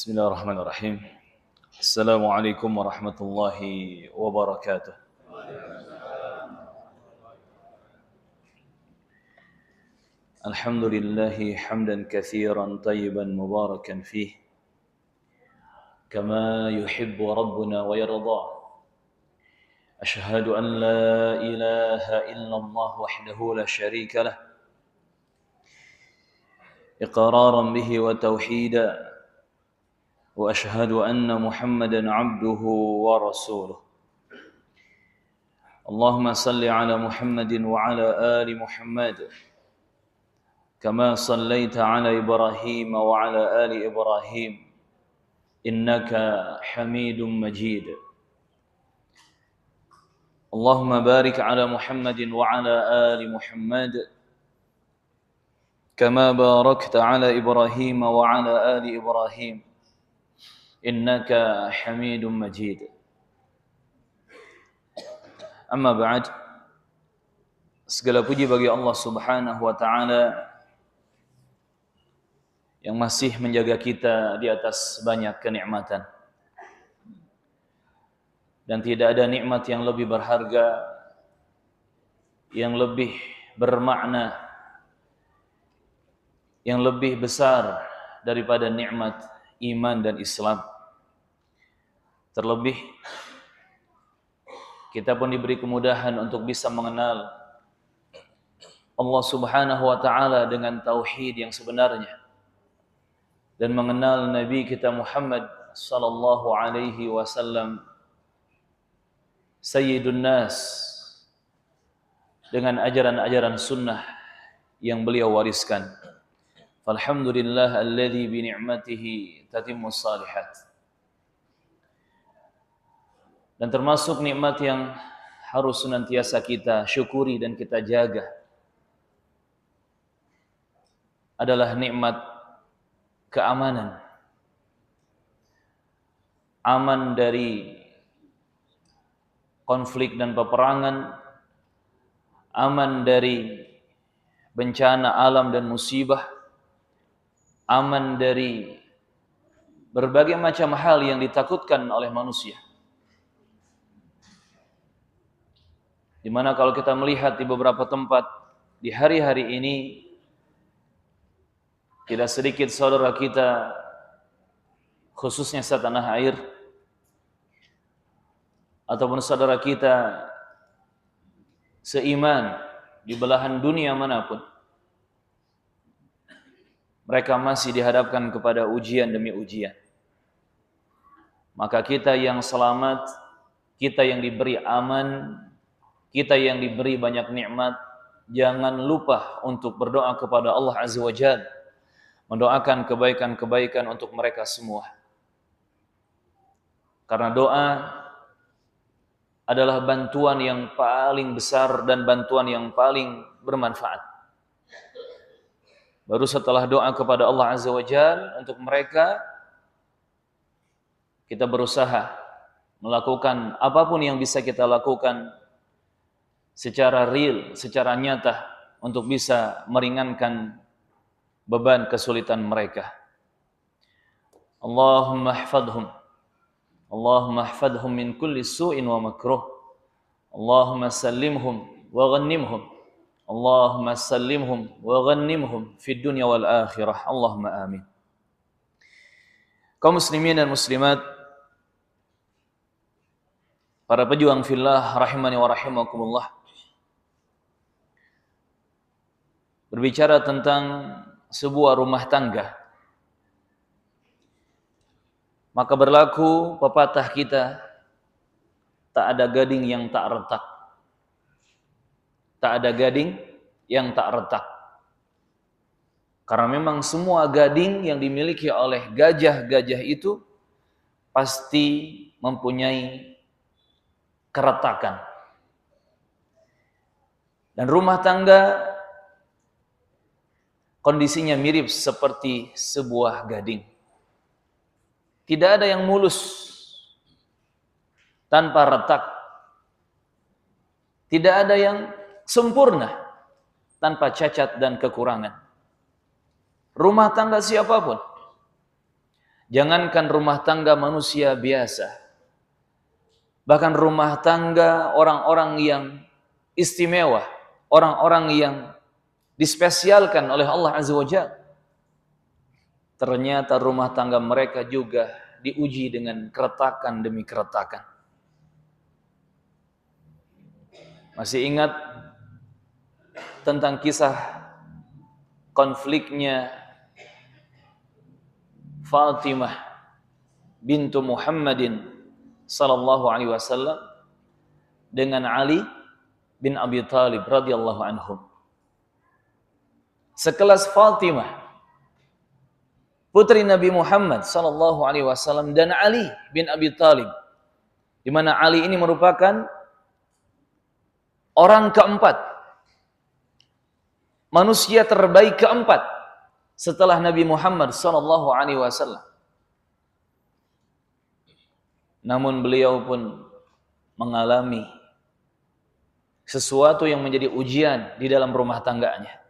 بسم الله الرحمن الرحيم. السلام عليكم ورحمة الله وبركاته. الحمد لله حمدا كثيرا طيبا مباركا فيه كما يحب ربنا ويرضى. أشهد أن لا إله إلا الله وحده لا شريك له إقرارا به وتوحيدا، وأشهد أن محمدا عبده ورسوله. اللهم صل على محمد وعلى آل محمد كما صليت على إبراهيم وعلى آل إبراهيم إنك حميد مجيد. اللهم بارك على محمد وعلى آل محمد كما باركت على إبراهيم وعلى آل إبراهيم إنك حميد مجيد. Amma ba'd, segala puji bagi Allah Subhanahu wa taala yang masih menjaga kita di atas banyak kenikmatan. Dan tidak ada nikmat yang lebih berharga, yang lebih bermakna, yang lebih besar daripada nikmat iman dan Islam. Terlebih kita pun diberi kemudahan untuk bisa mengenal Allah Subhanahu wa taala dengan tauhid yang sebenarnya dan mengenal Nabi kita Muhammad sallallahu alaihi wasallam sayyidun nas dengan ajaran-ajaran sunnah yang beliau wariskan. Alhamdulillah alladzi bi ni'matihi tatimmus shalihat. Dan termasuk nikmat yang harus senantiasa kita syukuri dan kita jaga adalah nikmat keamanan. Aman dari konflik dan peperangan, aman dari bencana alam dan musibah, aman dari berbagai macam hal yang ditakutkan oleh manusia. Di mana kalau kita melihat di beberapa tempat di hari-hari ini, tidak sedikit saudara kita, khususnya setanah air, ataupun saudara kita seiman di belahan dunia manapun, mereka masih dihadapkan kepada ujian demi ujian. Maka kita yang selamat, kita yang diberi aman, kita yang diberi banyak nikmat, jangan lupa untuk berdoa kepada Allah Azza wa Jalla, mendoakan kebaikan-kebaikan untuk mereka semua. Karena doa adalah bantuan yang paling besar dan bantuan yang paling bermanfaat. Baru setelah doa kepada Allah Azza wa Jalla untuk mereka, kita berusaha melakukan apapun yang bisa kita lakukan secara real, secara nyata untuk bisa meringankan beban kesulitan mereka. Allahumma ihfadhum min kulli su'in wa makruh. Allahumma sallimhum wa ghannimhum. Allahumma sallimhum wa ghannimhum fid dunya wal akhirah. Allahumma amin. Kaum muslimin dan muslimat, para pejuang fillah rahimani wa rahimakumullah, berbicara tentang sebuah rumah tangga, maka berlaku pepatah kita, tak ada gading yang tak retak. Tak ada gading yang tak retak. Karena memang semua gading yang dimiliki oleh gajah-gajah itu pasti mempunyai keretakan. Dan rumah tangga kondisinya mirip seperti sebuah gading. Tidak ada yang mulus tanpa retak. Tidak ada yang sempurna tanpa cacat dan kekurangan. Rumah tangga siapapun Jangankan rumah tangga manusia biasa, bahkan rumah tangga orang-orang yang istimewa, orang-orang yang dispesialkan oleh Allah Azza wa Jalla, ternyata rumah tangga mereka juga diuji dengan keretakan demi keretakan. Masih ingat tentang kisah konfliknya Fatimah bintu Muhammadin sallallahu alaihi wasallam dengan Ali bin Abi Thalib radhiyallahu anhum. Sekelas Fatimah putri Nabi Muhammad sallallahu alaihi wasallam dan Ali bin Abi Thalib, di mana Ali ini merupakan orang keempat, manusia terbaik keempat setelah Nabi Muhammad sallallahu alaihi wasallam. Namun beliau pun mengalami sesuatu yang menjadi ujian di dalam rumah tangganya.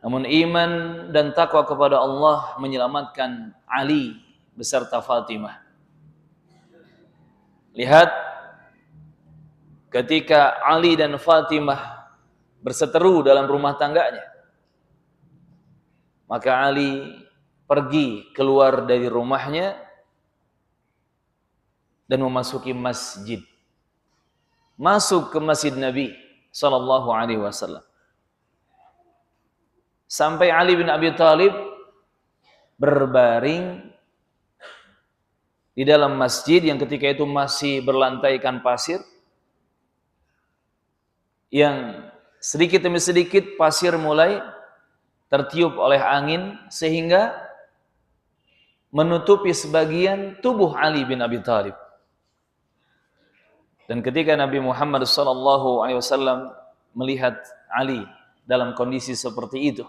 Namun iman dan takwa kepada Allah menyelamatkan Ali beserta Fatimah. Lihat, ketika Ali dan Fatimah berseteru dalam rumah tangganya, maka Ali pergi keluar dari rumahnya dan memasuki masjid. Masuk ke masjid Nabi sallallahu alaihi wasallam. Sampai Ali bin Abi Thalib berbaring di dalam masjid yang ketika itu masih berlantaikan pasir, yang sedikit demi sedikit pasir mulai tertiup oleh angin sehingga menutupi sebagian tubuh Ali bin Abi Thalib. Dan ketika Nabi Muhammad SAW melihat Ali dalam kondisi seperti itu,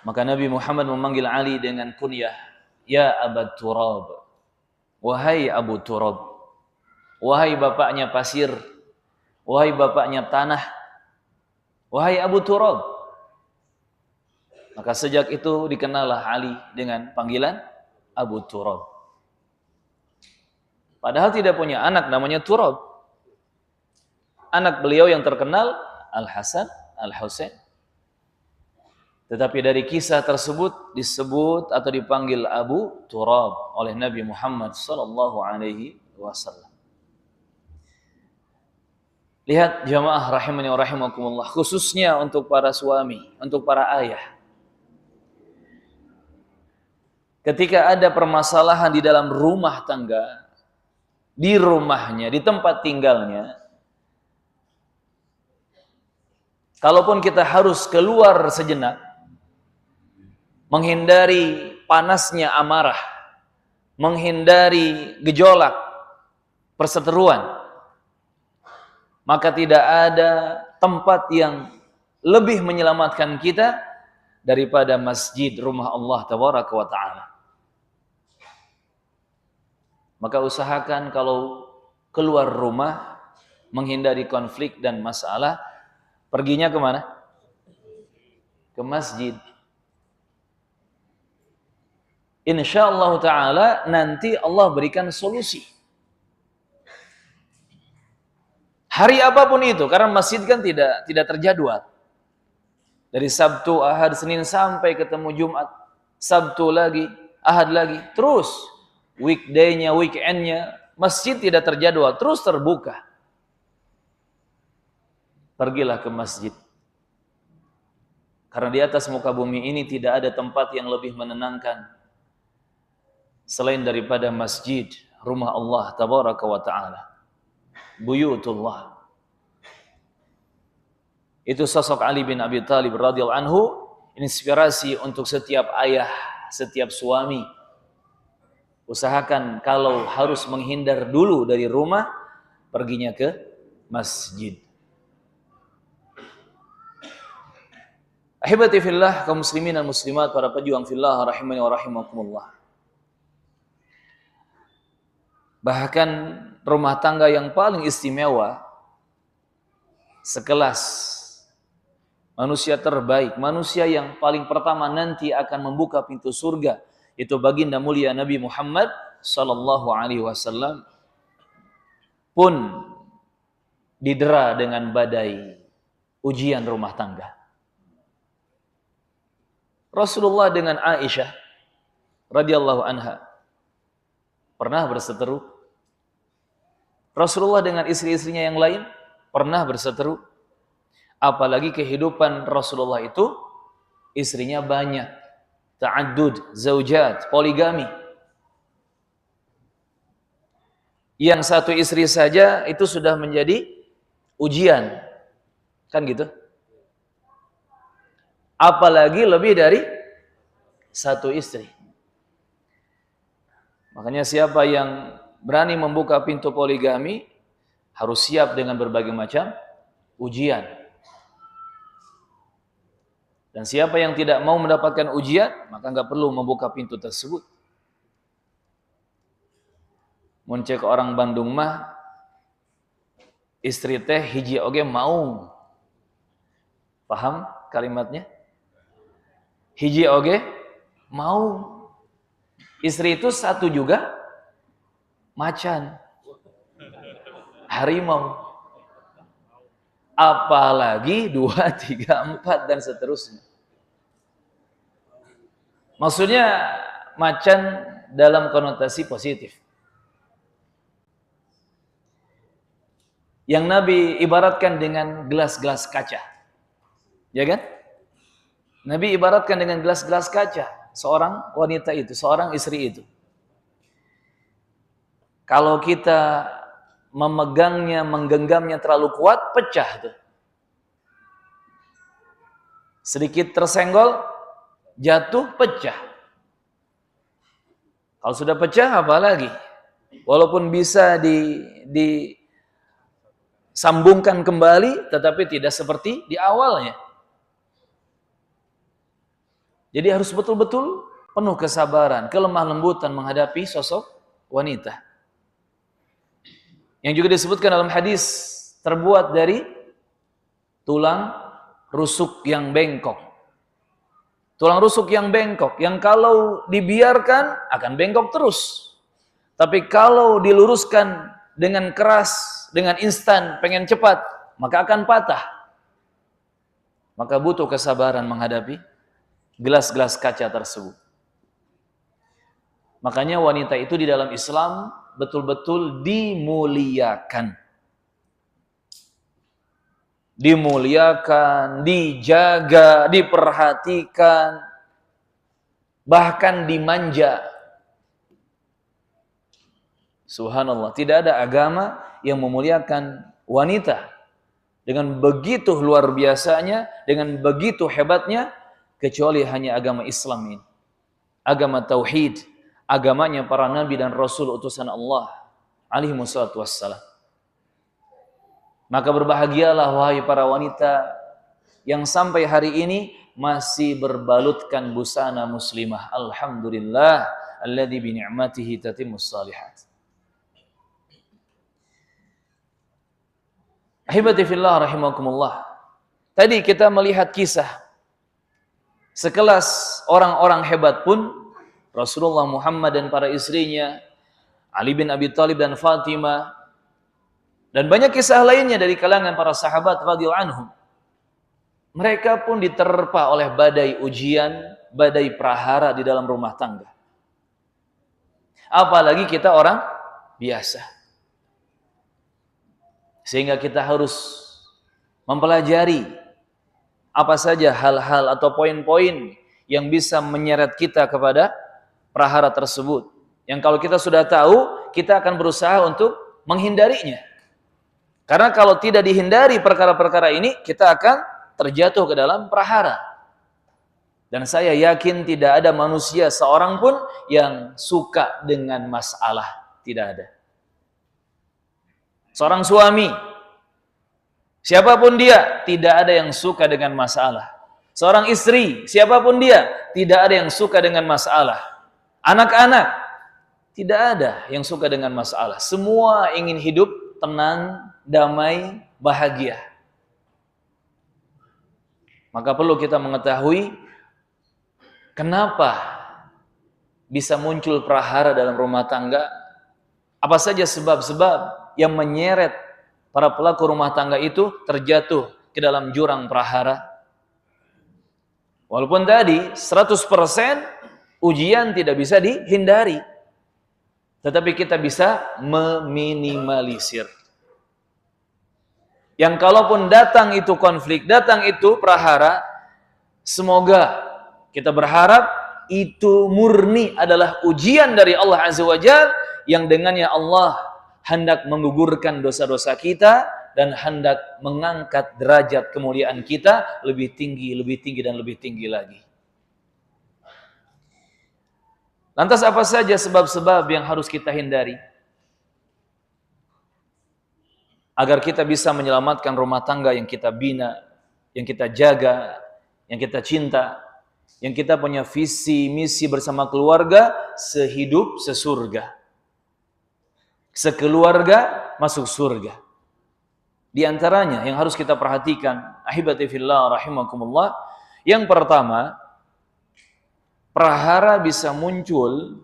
maka Nabi Muhammad memanggil Ali dengan kunyah, ya Abu Turab, wahai Abu Turab, wahai bapaknya pasir, wahai bapaknya tanah, wahai Abu Turab. Maka sejak itu dikenallah Ali dengan panggilan Abu Turab. Padahal tidak punya anak namanya Turab. Anak beliau yang terkenal Al-Hasan, Al-Husain. Tetapi dari kisah tersebut disebut atau dipanggil Abu Turab oleh Nabi Muhammad sallallahu alaihi wasallam. Lihat jamaah rahimani wa rahimakumullah, khususnya untuk para suami, untuk para ayah. Ketika ada permasalahan di dalam rumah tangga, di rumahnya, di tempat tinggalnya, kalaupun kita harus keluar sejenak, menghindari panasnya amarah, menghindari gejolak perseteruan, maka tidak ada tempat yang lebih menyelamatkan kita daripada masjid, rumah Allah tabaraka wa ta'ala. Maka usahakan kalau keluar rumah menghindari konflik dan masalah, perginya kemana? Ke masjid. InsyaAllah ta'ala nanti Allah berikan solusi. Hari apapun itu, karena masjid kan tidak terjadwal. Dari Sabtu, Ahad, Senin sampai ketemu Jumat, Sabtu lagi, Ahad lagi, terus weekday-nya, weekend-nya, masjid tidak terjadwal, terus terbuka. Pergilah ke masjid. Karena di atas muka bumi ini tidak ada tempat yang lebih menenangkan selain daripada masjid, rumah Allah tabaraka wa ta'ala, buyutullah. Itu sosok Ali bin Abi Thalib radhiyallahu anhu, inspirasi untuk setiap ayah, setiap suami. Usahakan kalau harus menghindar dulu dari rumah, perginya ke masjid. Ahibati fillah, kaum muslimin dan muslimat, para pejuang fillah rahimani wa rahimakumullah. Bahkan rumah tangga yang paling istimewa, sekelas manusia terbaik, manusia yang paling pertama nanti akan membuka pintu surga, itu baginda mulia Nabi Muhammad sallallahu alaihi wasallam, pun didera dengan badai ujian rumah tangga. Rasulullah dengan Aisyah radhiyallahu anha pernah berseteru. Rasulullah dengan istri-istrinya yang lain pernah berseteru. Apalagi kehidupan Rasulullah itu istrinya banyak, ta'addud, zaujat, poligami. Yang satu istri saja itu sudah menjadi ujian, kan gitu? Apalagi lebih dari satu istri. Makanya siapa yang berani membuka pintu poligami harus siap dengan berbagai macam ujian. Dan siapa yang tidak mau mendapatkan ujian, maka nggak perlu membuka pintu tersebut. Mun cek orang Bandung mah, istri teh hiji oge mau. Paham kalimatnya? Hiji oge mau. Istri itu satu juga macan. Harimau. Apalagi 2, 3, 4 dan seterusnya. Maksudnya macan dalam konotasi positif. Yang Nabi ibaratkan dengan gelas-gelas kaca. Ya kan? Nabi ibaratkan dengan gelas-gelas kaca. Seorang wanita itu, seorang istri itu. Kalau kita memegangnya, menggenggamnya terlalu kuat, pecah tuh. Sedikit tersenggol, jatuh, pecah. Kalau sudah pecah, apa lagi? Walaupun bisa disambungkan kembali, tetapi tidak seperti di awalnya. Jadi harus betul-betul penuh kesabaran, kelemah lembutan menghadapi sosok wanita. Yang juga disebutkan dalam hadis, terbuat dari tulang rusuk yang bengkok. Tulang rusuk yang bengkok, yang kalau dibiarkan akan bengkok terus. Tapi kalau diluruskan dengan keras, dengan instan, pengen cepat, maka akan patah. Maka butuh kesabaran menghadapi gelas-gelas kaca tersebut. Makanya wanita itu di dalam Islam betul-betul dimuliakan. Dimuliakan, dijaga, diperhatikan, bahkan dimanja. Subhanallah, tidak ada agama yang memuliakan wanita dengan begitu luar biasanya, dengan begitu hebatnya, kecuali hanya agama Islam ini. Agama tauhid, agamanya para nabi dan rasul utusan Allah alaihi wassalatu wassalam. Maka berbahagialah wahai para wanita yang sampai hari ini masih berbalutkan busana muslimah. Alhamdulillah alladzi bi ni'matihi tatimmus shalihat. Ahibati fillah rahimakumullah. Tadi kita melihat kisah sekelas orang-orang hebat pun Rasulullah Muhammad dan para istrinya, Ali bin Abi Thalib dan Fatimah, dan banyak kisah lainnya dari kalangan para sahabat radhiyallahu anhum. Mereka pun diterpa oleh badai ujian, badai prahara di dalam rumah tangga. Apalagi kita orang biasa. Sehingga kita harus mempelajari apa saja hal-hal atau poin-poin yang bisa menyeret kita kepada prahara tersebut. Yang kalau kita sudah tahu, kita akan berusaha untuk menghindarinya. Karena kalau tidak dihindari perkara-perkara ini, kita akan terjatuh ke dalam prahara. Dan saya yakin tidak ada manusia seorang pun yang suka dengan masalah. Tidak ada. Seorang suami, siapapun dia, tidak ada yang suka dengan masalah. Seorang istri, siapapun dia, tidak ada yang suka dengan masalah. Anak-anak, tidak ada yang suka dengan masalah. Semua ingin hidup tenang, damai, bahagia. Maka perlu kita mengetahui kenapa bisa muncul prahara dalam rumah tangga. Apa saja sebab-sebab yang menyeret para pelaku rumah tangga itu terjatuh ke dalam jurang prahara. Walaupun tadi 100% ujian tidak bisa dihindari, tetapi kita bisa meminimalisir. Yang kalaupun datang itu konflik, datang itu prahara, semoga kita berharap itu murni adalah ujian dari Allah Azza wa Jalla, yang dengannya Allah hendak menggugurkan dosa-dosa kita dan hendak mengangkat derajat kemuliaan kita lebih tinggi, dan lebih tinggi lagi. Lantas apa saja sebab-sebab yang harus kita hindari agar kita bisa menyelamatkan rumah tangga yang kita bina, yang kita jaga, yang kita cinta, yang kita punya visi misi bersama keluarga sehidup sesurga, sekeluarga masuk surga. Di antaranya yang harus kita perhatikan, ahibati fillah rahimakumullah, yang pertama, prahara bisa muncul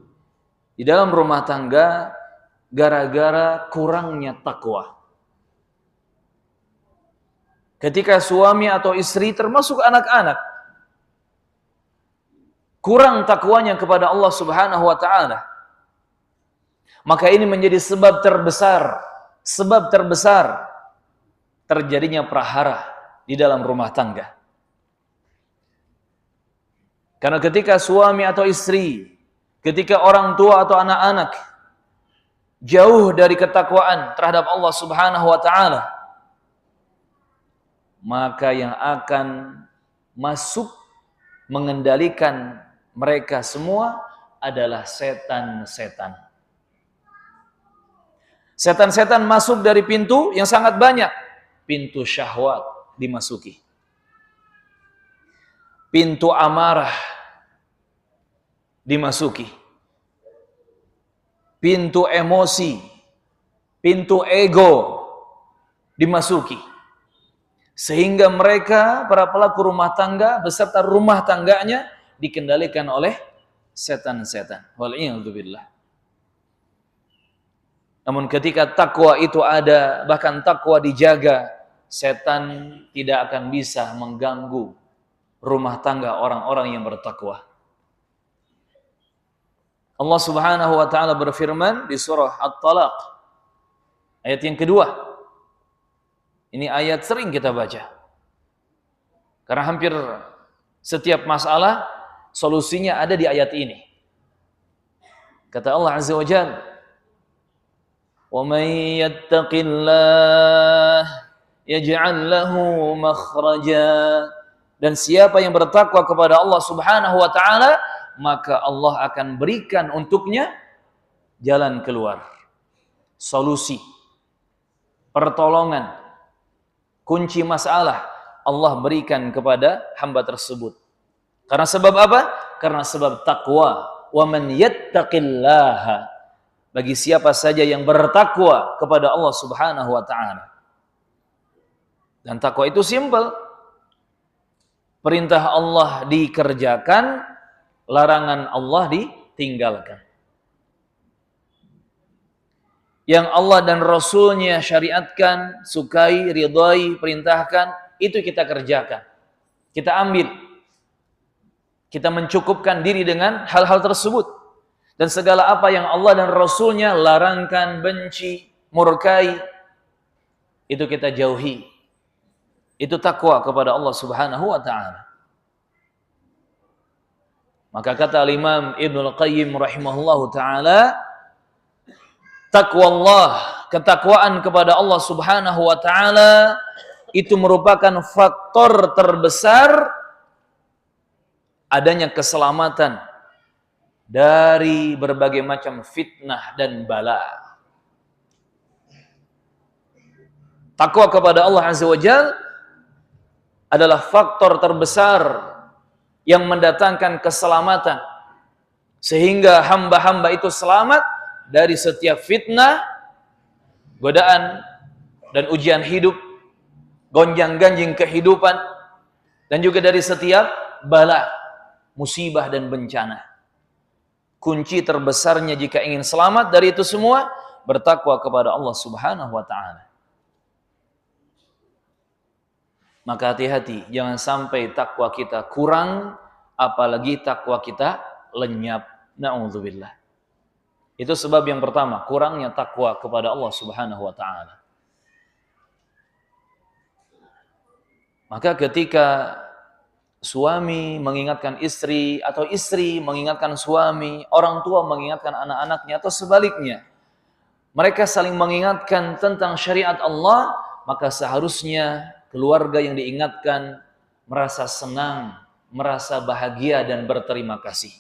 di dalam rumah tangga gara-gara kurangnya takwa. Ketika suami atau istri, termasuk anak-anak, kurang takwanya kepada Allah Subhanahu wa taala, maka ini menjadi sebab terbesar terjadinya prahara di dalam rumah tangga. Karena ketika suami atau istri, ketika orang tua atau anak-anak jauh dari ketakwaan terhadap Allah Subhanahu wa taala, maka yang akan masuk mengendalikan mereka semua adalah setan-setan. Setan-setan masuk dari pintu yang sangat banyak. Pintu syahwat dimasuki. Pintu amarah dimasuki. Pintu emosi, pintu ego dimasuki. Sehingga mereka, para pelaku rumah tangga beserta rumah tangganya dikendalikan oleh setan-setan. Wal'iyadzubillah. Namun ketika takwa itu ada, bahkan takwa dijaga, setan tidak akan bisa mengganggu rumah tangga orang-orang yang bertakwa. Allah Subhanahu wa taala berfirman di surah At-Talaq ayat yang kedua. Ini ayat sering kita baca. Karena hampir setiap masalah solusinya ada di ayat ini. Kata Allah Azza wa Jalla, "Wa may yattaqillah yaj'al lahu makhraja." Dan siapa yang bertakwa kepada Allah Subhanahu wa taala, maka Allah akan berikan untuknya jalan keluar, solusi, pertolongan, kunci masalah Allah berikan kepada hamba tersebut. Karena sebab apa? Karena sebab takwa. Wa man yattaqillaha, bagi siapa saja yang bertakwa kepada Allah Subhanahu wa taala. Dan takwa itu simpel. Perintah Allah dikerjakan, larangan Allah ditinggalkan. Yang Allah dan Rasulnya syariatkan, sukai, ridhai, perintahkan, itu kita kerjakan. Kita ambil. Kita mencukupkan diri dengan hal-hal tersebut. Dan segala apa yang Allah dan Rasulnya larangkan, benci, murkai, itu kita jauhi. Itu takwa kepada Allah Subhanahu wa ta'ala. Maka kata Imam Ibnul Qayyim rahimahullahu ta'ala, takwa Allah, ketakwaan kepada Allah Subhanahu wa taala itu merupakan faktor terbesar adanya keselamatan dari berbagai macam fitnah dan bala. Takwa kepada Allah Azza wa Jalla adalah faktor terbesar yang mendatangkan keselamatan sehingga hamba-hamba itu selamat dari setiap fitnah, godaan, dan ujian hidup, gonjang-ganjing kehidupan, dan juga dari setiap bala, musibah dan bencana. Kunci terbesarnya jika ingin selamat dari itu semua, bertakwa kepada Allah Subhanahu wa taala. Maka hati-hati, jangan sampai takwa kita kurang, apalagi takwa kita lenyap. Na'udzubillah. Itu sebab yang pertama, kurangnya takwa kepada Allah Subhanahu wa taala. Maka ketika suami mengingatkan istri atau istri mengingatkan suami, orang tua mengingatkan anak-anaknya atau sebaliknya, mereka saling mengingatkan tentang syariat Allah, maka seharusnya keluarga yang diingatkan merasa senang, merasa bahagia dan berterima kasih.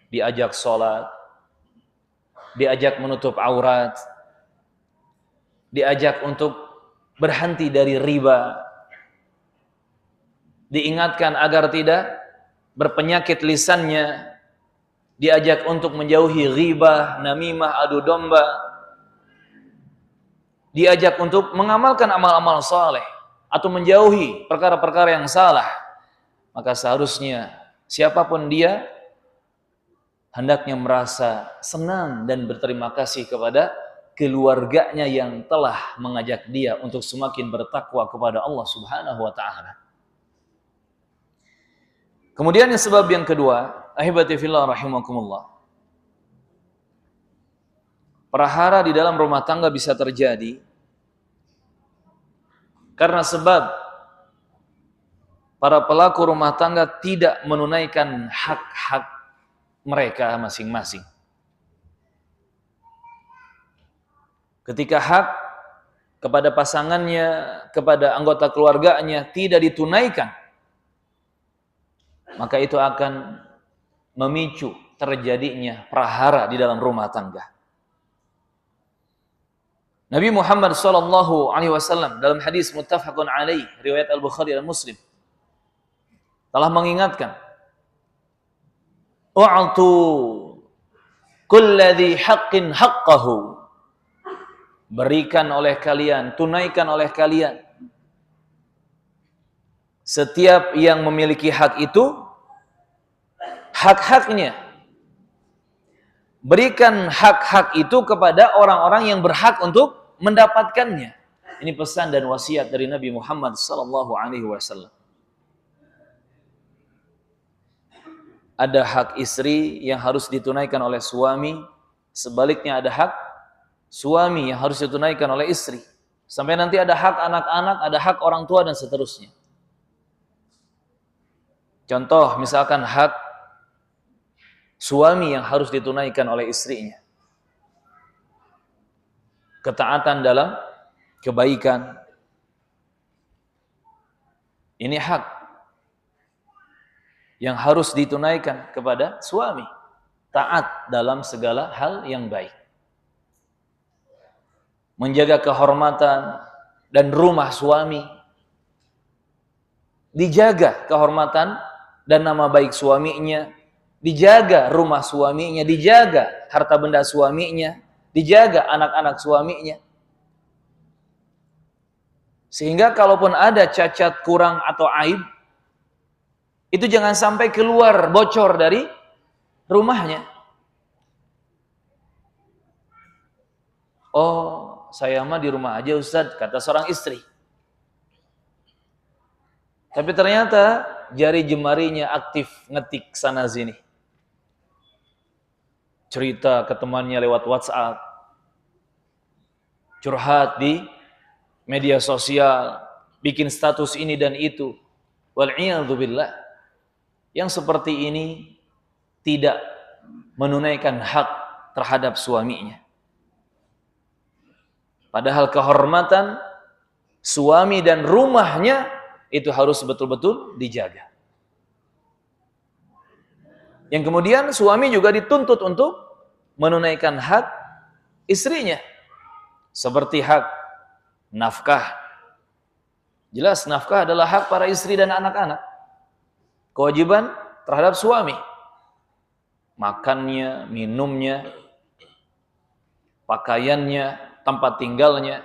Diajak sholat, diajak menutup aurat, diajak untuk berhenti dari riba, diingatkan agar tidak berpenyakit lisannya, diajak untuk menjauhi ghibah, namimah, adu domba, diajak untuk mengamalkan amal-amal saleh atau menjauhi perkara-perkara yang salah. Maka seharusnya siapapun dia hendaknya merasa senang dan berterima kasih kepada keluarganya yang telah mengajak dia untuk semakin bertakwa kepada Allah Subhanahu wa taala. Kemudian sebab yang kedua, ahibati fillah rahimakumullah. Prahara di dalam rumah tangga bisa terjadi karena sebab para pelaku rumah tangga tidak menunaikan hak-hak mereka masing-masing. Ketika hak kepada pasangannya, kepada anggota keluarganya tidak ditunaikan, maka itu akan memicu terjadinya prahara di dalam rumah tangga. Nabi Muhammad SAW dalam hadis muttafaqun alaih, riwayat Al-Bukhari dan Muslim, telah mengingatkan, "U'tu kulladzi haqqin haqqahu." Berikan oleh kalian, tunaikan oleh kalian setiap yang memiliki hak itu hak-haknya. Berikan hak-hak itu kepada orang-orang yang berhak untuk mendapatkannya. Ini pesan dan wasiat dari Nabi Muhammad SAW. Ada hak istri yang harus ditunaikan oleh suami, sebaliknya ada hak suami yang harus ditunaikan oleh istri. Sampai nanti ada hak anak-anak, ada hak orang tua dan seterusnya. Contoh misalkan hak suami yang harus ditunaikan oleh istrinya. Ketaatan dalam kebaikan. Ini hak yang harus ditunaikan kepada suami. Taat dalam segala hal yang baik. Menjaga kehormatan dan rumah suami. Dijaga kehormatan dan nama baik suaminya. Dijaga rumah suaminya. Dijaga harta benda suaminya. Dijaga anak-anak suaminya. Sehingga kalaupun ada cacat, kurang atau aib, itu jangan sampai keluar, bocor dari rumahnya. Oh, saya mah di rumah aja Ustaz, kata seorang istri. Tapi ternyata jari jemarinya aktif ngetik sana sini. Cerita ke temannya lewat WhatsApp. Curhat di media sosial, bikin status ini dan itu. Wal'iyadzubillah. Yang seperti ini tidak menunaikan hak terhadap suaminya. Padahal kehormatan suami dan rumahnya itu harus betul-betul dijaga. Yang kemudian suami juga dituntut untuk menunaikan hak istrinya. Seperti hak nafkah. Jelas nafkah adalah hak para istri dan anak-anak. Kewajiban terhadap suami. Makannya, minumnya, pakaiannya, tempat tinggalnya.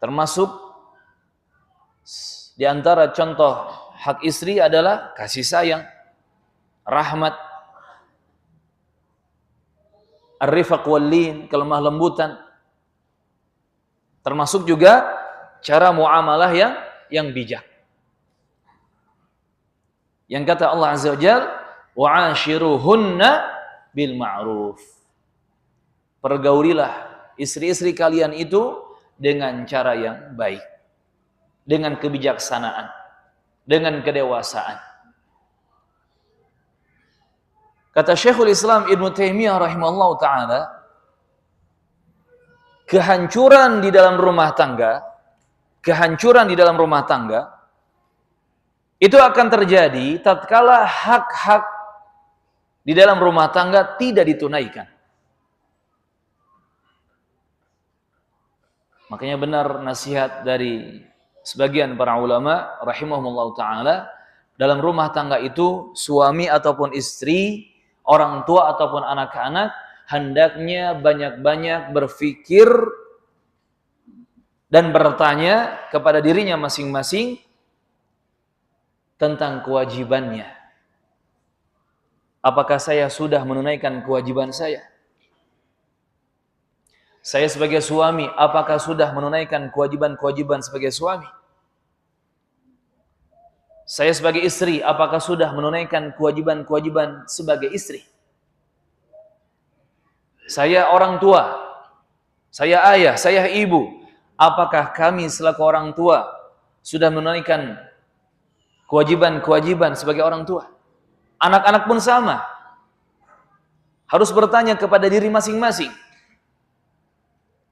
Termasuk Di antara contoh hak istri adalah kasih sayang, rahmat, ar-rifaq wal-lin, kelemah lembutan. Termasuk juga cara muamalah yang bijak. Yang kata Allah Azza wa Jalla, wa'ashiruhunna bil ma'ruf. Pergaulilah istri-istri kalian itu dengan cara yang baik, dengan kebijaksanaan, dengan kedewasaan. Kata Syekhul Islam Ibnu Taimiyah rahimahullah ta'ala, kehancuran di dalam rumah tangga itu akan terjadi tatkala hak-hak di dalam rumah tangga tidak ditunaikan. Makanya benar nasihat dari sebagian para ulama rahimahumullah ta'ala, dalam rumah tangga itu suami ataupun istri, orang tua ataupun anak-anak, hendaknya banyak-banyak berpikir dan bertanya kepada dirinya masing-masing tentang kewajibannya. Apakah saya sudah menunaikan kewajiban saya? Saya sebagai suami, apakah sudah menunaikan kewajiban-kewajiban sebagai suami? Saya sebagai istri, apakah sudah menunaikan kewajiban-kewajiban sebagai istri? Saya orang tua, saya ayah, saya ibu, apakah kami selaku orang tua sudah menunaikan kewajiban-kewajiban sebagai orang tua? Anak-anak pun sama. Harus bertanya kepada diri masing-masing.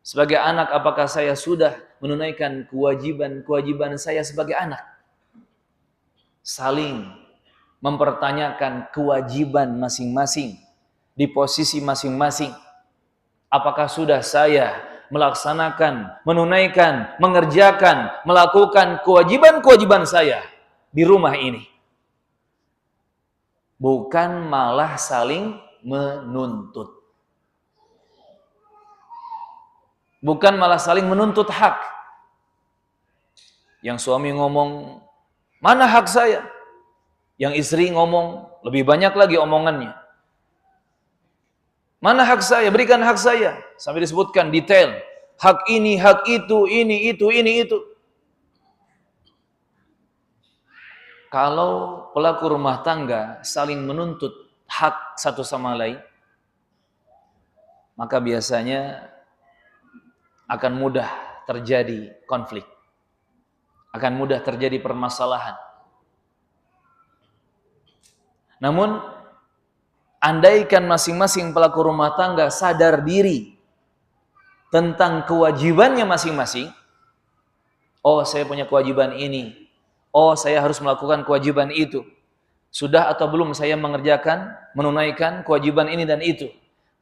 Sebagai anak, apakah saya sudah menunaikan kewajiban-kewajiban saya sebagai anak? Saling mempertanyakan kewajiban masing-masing di posisi masing-masing. Apakah sudah saya melaksanakan, menunaikan, mengerjakan, melakukan kewajiban-kewajiban saya di rumah ini? Bukan malah saling menuntut. Bukan malah saling menuntut hak. Yang suami ngomong, mana hak saya? Yang istri ngomong, lebih banyak lagi omongannya. Mana hak saya? Berikan hak saya. Sampai disebutkan detail. Hak ini, hak itu, ini, itu. Kalau pelaku rumah tangga saling menuntut hak satu sama lain, maka biasanya akan mudah terjadi konflik. Akan mudah terjadi permasalahan. Namun, andaikan masing-masing pelaku rumah tangga sadar diri tentang kewajibannya masing-masing, oh saya punya kewajiban ini, oh saya harus melakukan kewajiban itu, sudah atau belum saya mengerjakan, menunaikan kewajiban ini dan itu.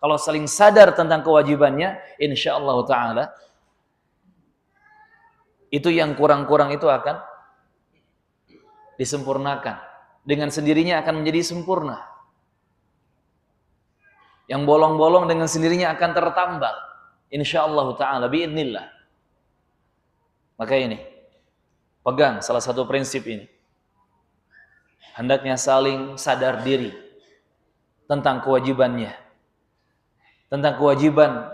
Kalau saling sadar tentang kewajibannya, insyaallah ta'ala, itu yang kurang-kurang itu akan disempurnakan. Dengan sendirinya akan menjadi sempurna. Yang bolong-bolong dengan sendirinya akan tertambal. Insyaallah ta'ala, biidznillah. Maka ini, pegang salah satu prinsip ini. Hendaknya saling sadar diri tentang kewajibannya. Tentang kewajiban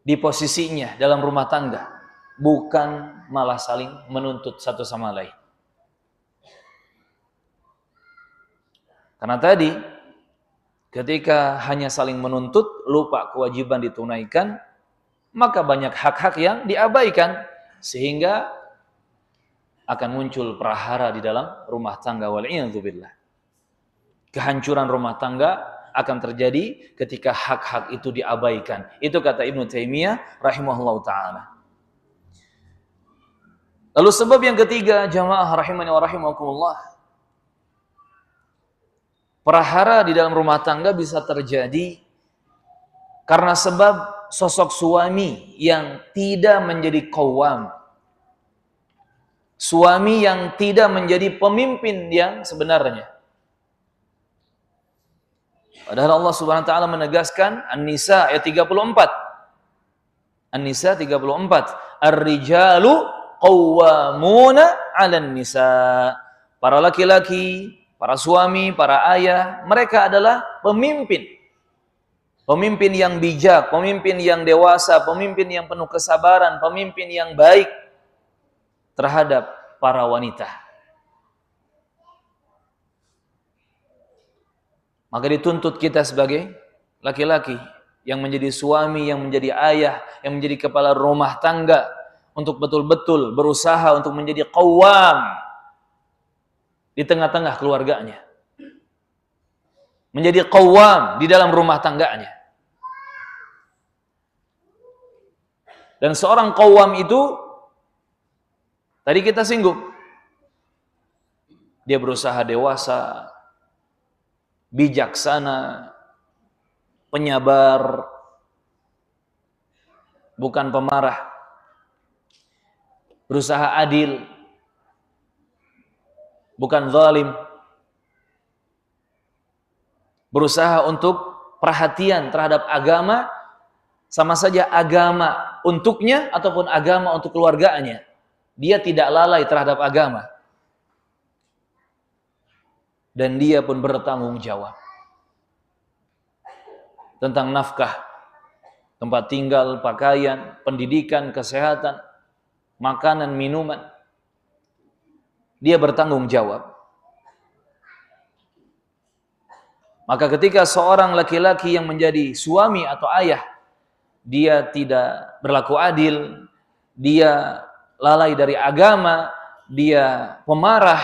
di posisinya dalam rumah tangga. Bukan malah saling menuntut satu sama lain. Karena tadi, ketika hanya saling menuntut, lupa kewajiban ditunaikan, maka banyak hak-hak yang diabaikan. Sehingga akan muncul prahara di dalam rumah tangga. Wal'iyadzubillah. Kehancuran rumah tangga akan terjadi ketika hak-hak itu diabaikan. Itu kata Ibnu Taimiyah rahimahullah ta'ala. Lalu sebab yang ketiga, jamaah rahimani wa rahimakumullah, prahara di dalam rumah tangga bisa terjadi karena sebab sosok suami yang tidak menjadi qawwam. Suami yang tidak menjadi pemimpin yang sebenarnya. Padahal Allah Subhanahu wa taala menegaskan An-Nisa ayat 34. An-Nisa 34. Ar-rijalu qawwamuna 'alan nisa. Para laki-laki, para suami, para ayah, mereka adalah pemimpin. Pemimpin yang bijak, pemimpin yang dewasa, pemimpin yang penuh kesabaran, pemimpin yang baik terhadap para wanita. Maka dituntut kita sebagai laki-laki yang menjadi suami, yang menjadi ayah, yang menjadi kepala rumah tangga untuk betul-betul berusaha untuk menjadi qawwam di tengah-tengah keluarganya. Menjadi qawwam di dalam rumah tangganya. Dan seorang qawwam itu tadi kita singgung, dia berusaha dewasa, bijaksana, penyabar, bukan pemarah, berusaha adil, bukan zalim, berusaha untuk perhatian terhadap agama, sama saja agama untuknya ataupun agama untuk keluarganya. Dia tidak lalai terhadap agama. Dan dia pun bertanggung jawab tentang nafkah, tempat tinggal, pakaian, pendidikan, kesehatan, makanan, minuman. Dia bertanggung jawab. Maka ketika seorang laki-laki yang menjadi suami atau ayah, dia tidak berlaku adil, dia lalai dari agama, dia pemarah,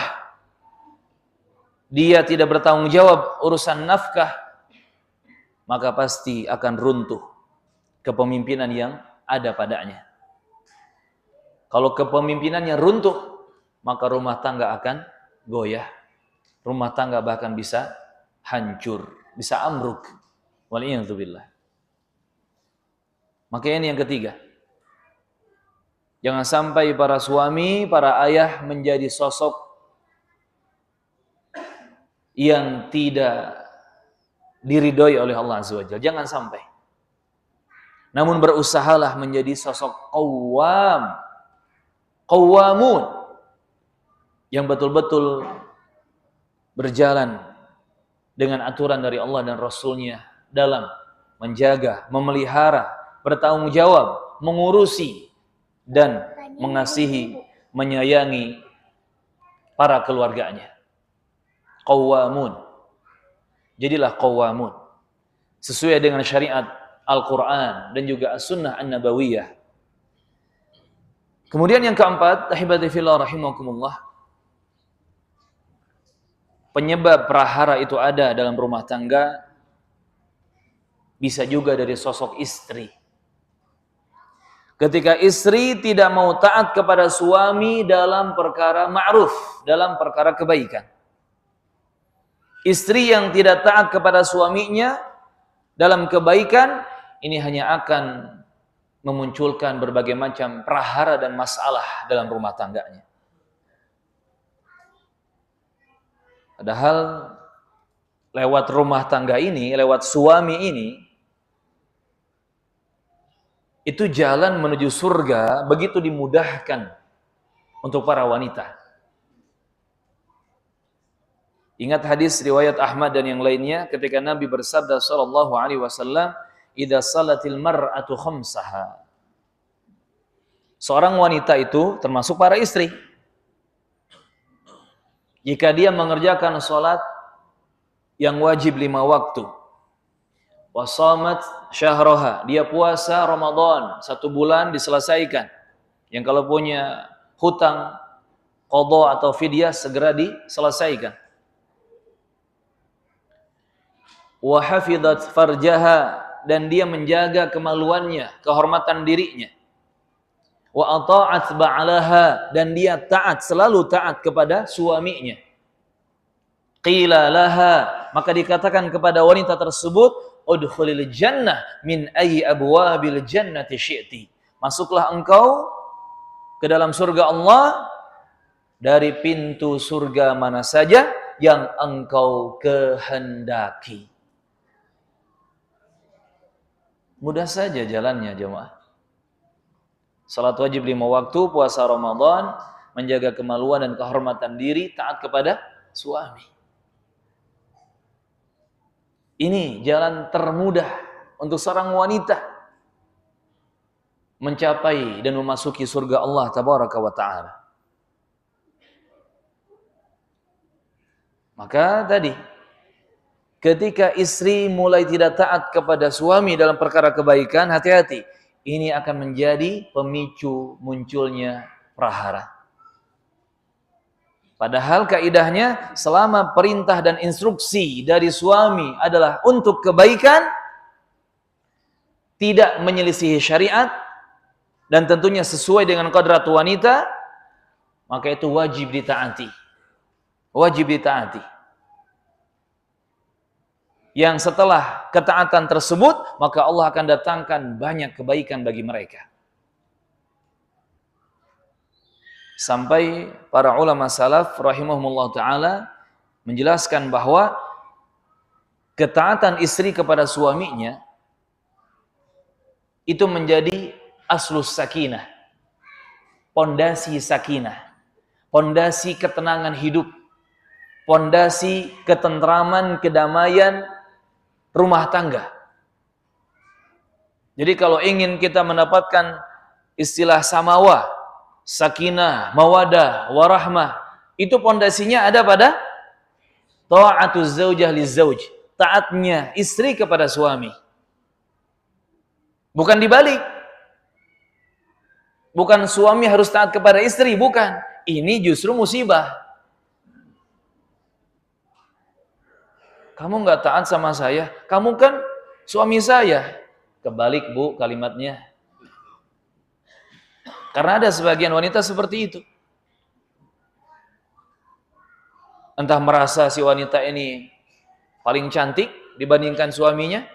dia tidak bertanggung jawab urusan nafkah, maka pasti akan runtuh kepemimpinan yang ada padanya. Kalau kepemimpinannya runtuh, maka rumah tangga akan goyah. Rumah tangga bahkan bisa hancur, bisa amruk. Waliyadzubillah. Maka ini yang ketiga. Jangan sampai para suami, para ayah menjadi sosok yang tidak diridhoi oleh Allah Azza wa Jalla. Jangan sampai. Namun berusahalah menjadi sosok qawwam, qawwamun, yang betul-betul berjalan dengan aturan dari Allah dan Rasul-Nya dalam menjaga, memelihara, bertanggung jawab, mengurusi dan mengasihi, menyayangi para keluarganya. Qawwamun. Jadilah qawwamun sesuai dengan syariat Al-Quran dan juga As-Sunnah An-Nabawiyah. Kemudian yang keempat, ahibati fillah rahimakumullah, penyebab prahara itu ada dalam rumah tangga bisa juga dari sosok istri. Ketika istri tidak mau taat kepada suami dalam perkara ma'ruf, dalam perkara kebaikan. Istri yang tidak taat kepada suaminya dalam kebaikan, ini hanya akan memunculkan berbagai macam prahara dan masalah dalam rumah tangganya. Padahal lewat rumah tangga ini, lewat suami ini, itu jalan menuju surga begitu dimudahkan untuk para wanita. Ingat hadis riwayat Ahmad dan yang lainnya ketika Nabi bersabda sallallahu alaihi wasallam, "Idza salatil mar'atu khamsaha." Seorang wanita itu termasuk para istri. Jika dia mengerjakan salat yang wajib 5 waktu, wa shamat syahraha, dia puasa Ramadan 1 bulan diselesaikan. Yang kalau punya hutang qadha atau fidyah segera diselesaikan. Wa hafizat farjaha, dan dia menjaga kemaluannya, kehormatan dirinya. Wa ata'at ba'alaha, dan dia taat, selalu taat kepada suaminya. Qila laha, maka dikatakan kepada wanita tersebut, udkhulil jannah min ayyi abwabil jannati syi'ti. Masuklah engkau ke dalam surga Allah dari pintu surga mana saja yang engkau kehendaki. Mudah saja jalannya, jemaah. Salat wajib 5 waktu, puasa Ramadan, menjaga kemaluan dan kehormatan diri, taat kepada suami. Ini jalan termudah untuk seorang wanita mencapai dan memasuki surga Allah Tabaraka wa Ta'ala. Maka tadi, ketika istri mulai tidak taat kepada suami dalam perkara kebaikan, hati-hati. Ini akan menjadi pemicu munculnya prahara. Padahal kaidahnya, selama perintah dan instruksi dari suami adalah untuk kebaikan, tidak menyelisihi syariat, dan tentunya sesuai dengan kodrat wanita, maka itu wajib ditaati. Wajib ditaati. Yang setelah ketaatan tersebut, maka Allah akan datangkan banyak kebaikan bagi mereka. Sampai para ulama salaf rahimahumullah ta'ala menjelaskan bahwa ketaatan istri kepada suaminya itu menjadi aslus sakinah, pondasi sakinah, pondasi ketenangan hidup, pondasi ketentraman, kedamaian rumah tangga. Jadi kalau ingin kita mendapatkan istilah samawa, sakinah, mawadah, warahmah, itu pondasinya ada pada ta'atuz zaujah lizauj, taatnya istri kepada suami. Bukan dibalik. Bukan suami harus taat kepada istri, bukan. Ini justru musibah. Kamu nggak taat sama saya, kamu kan suami saya. Kebalik, Bu, kalimatnya. Karena ada sebagian wanita seperti itu. Entah merasa si wanita ini paling cantik dibandingkan suaminya,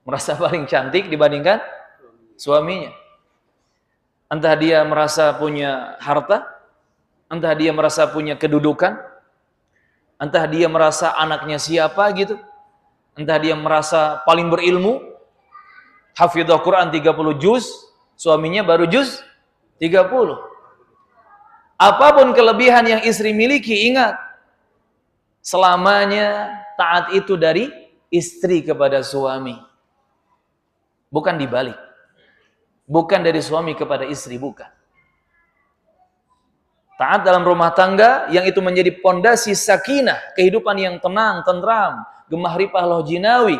merasa paling cantik dibandingkan suaminya. Entah dia merasa punya harta, entah dia merasa punya kedudukan, entah dia merasa anaknya siapa gitu, entah dia merasa paling berilmu, hafidhah Quran 30 juz, suaminya baru juz 30. Apapun kelebihan yang istri miliki, ingat, selamanya taat itu dari istri kepada suami. Bukan dibalik. Bukan dari suami kepada istri, bukan. Taat dalam rumah tangga yang itu menjadi pondasi sakinah, kehidupan yang tenang, tentram, gemah ripah loh jinawi,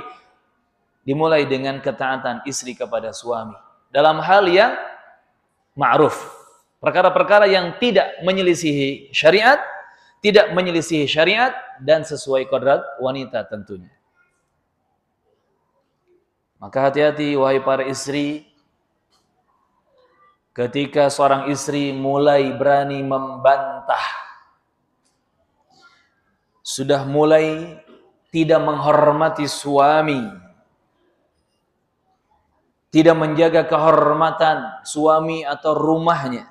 dimulai dengan ketaatan istri kepada suami dalam hal yang ma'ruf, perkara-perkara yang tidak menyelisihi syariat, tidak menyelisihi syariat dan sesuai kodrat wanita tentunya. Maka hati-hati wahai para istri, ketika seorang istri mulai berani membantah, sudah mulai tidak menghormati suami, tidak menjaga kehormatan suami atau rumahnya,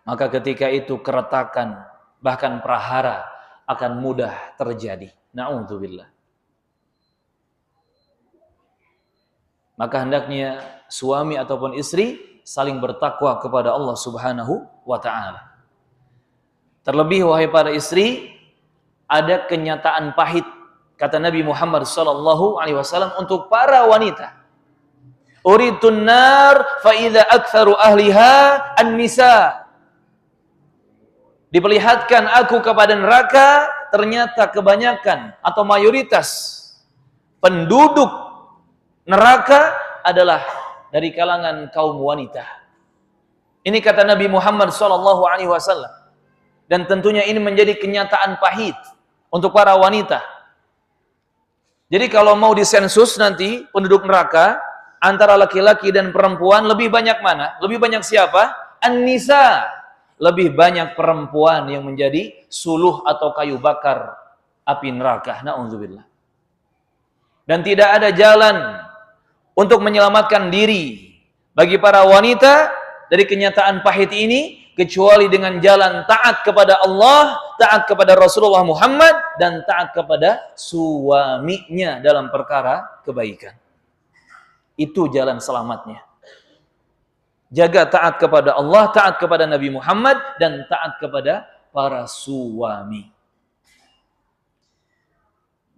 maka ketika itu keretakan, bahkan prahara akan mudah terjadi. Na'udzubillah. Maka hendaknya suami ataupun istri saling bertakwa kepada Allah Subhanahu wa ta'ala. Terlebih wahai para istri, ada kenyataan pahit kata Nabi Muhammad sallallahu alaihi wasallam untuk para wanita. Uridun nar fa idza aktsaru ahliha an-nisa. Diperlihatkan aku kepada neraka, ternyata kebanyakan atau mayoritas penduduk neraka adalah dari kalangan kaum wanita. Ini kata Nabi Muhammad sallallahu alaihi wasallam. Dan tentunya ini menjadi kenyataan pahit untuk para wanita. Jadi kalau mau disensus nanti penduduk neraka antara laki-laki dan perempuan, lebih banyak mana? Lebih banyak siapa? An-nisa. Lebih banyak perempuan yang menjadi suluh atau kayu bakar api neraka. Na'udzubillah. Dan tidak ada jalan untuk menyelamatkan diri bagi para wanita dari kenyataan pahit ini kecuali dengan jalan taat kepada Allah, taat kepada Rasulullah Muhammad, dan taat kepada suaminya dalam perkara kebaikan. Itu jalan selamatnya. Jaga taat kepada Allah, taat kepada Nabi Muhammad, dan taat kepada para suami.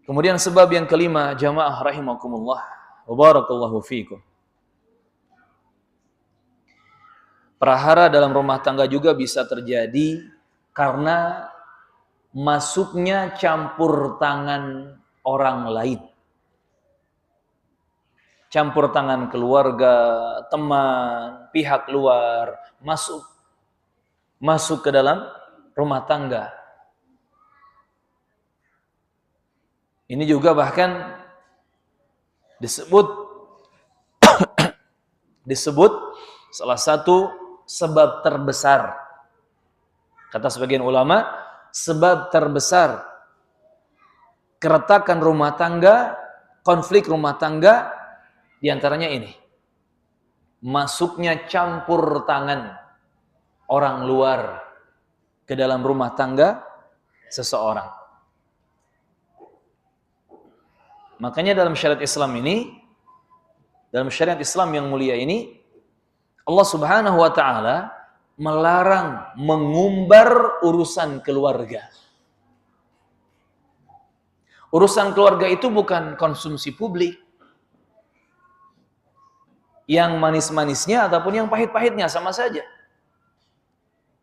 Kemudian sebab yang kelima, jamaah rahimakumullah, wa barakallahu fiikum. Prahara dalam rumah tangga juga bisa terjadi karena masuknya campur tangan orang lain. Campur tangan keluarga, teman, pihak luar masuk ke dalam rumah tangga. Ini juga bahkan disebut salah satu sebab terbesar. Kata sebagian ulama, sebab terbesar keretakan rumah tangga, konflik rumah tangga, di antaranya ini. Masuknya campur tangan orang luar ke dalam rumah tangga seseorang. Makanya dalam syariat Islam ini, dalam syariat Islam yang mulia ini, Allah Subhanahu wa taala melarang mengumbar urusan keluarga. Urusan keluarga itu bukan konsumsi publik. Yang manis-manisnya ataupun yang pahit-pahitnya sama saja.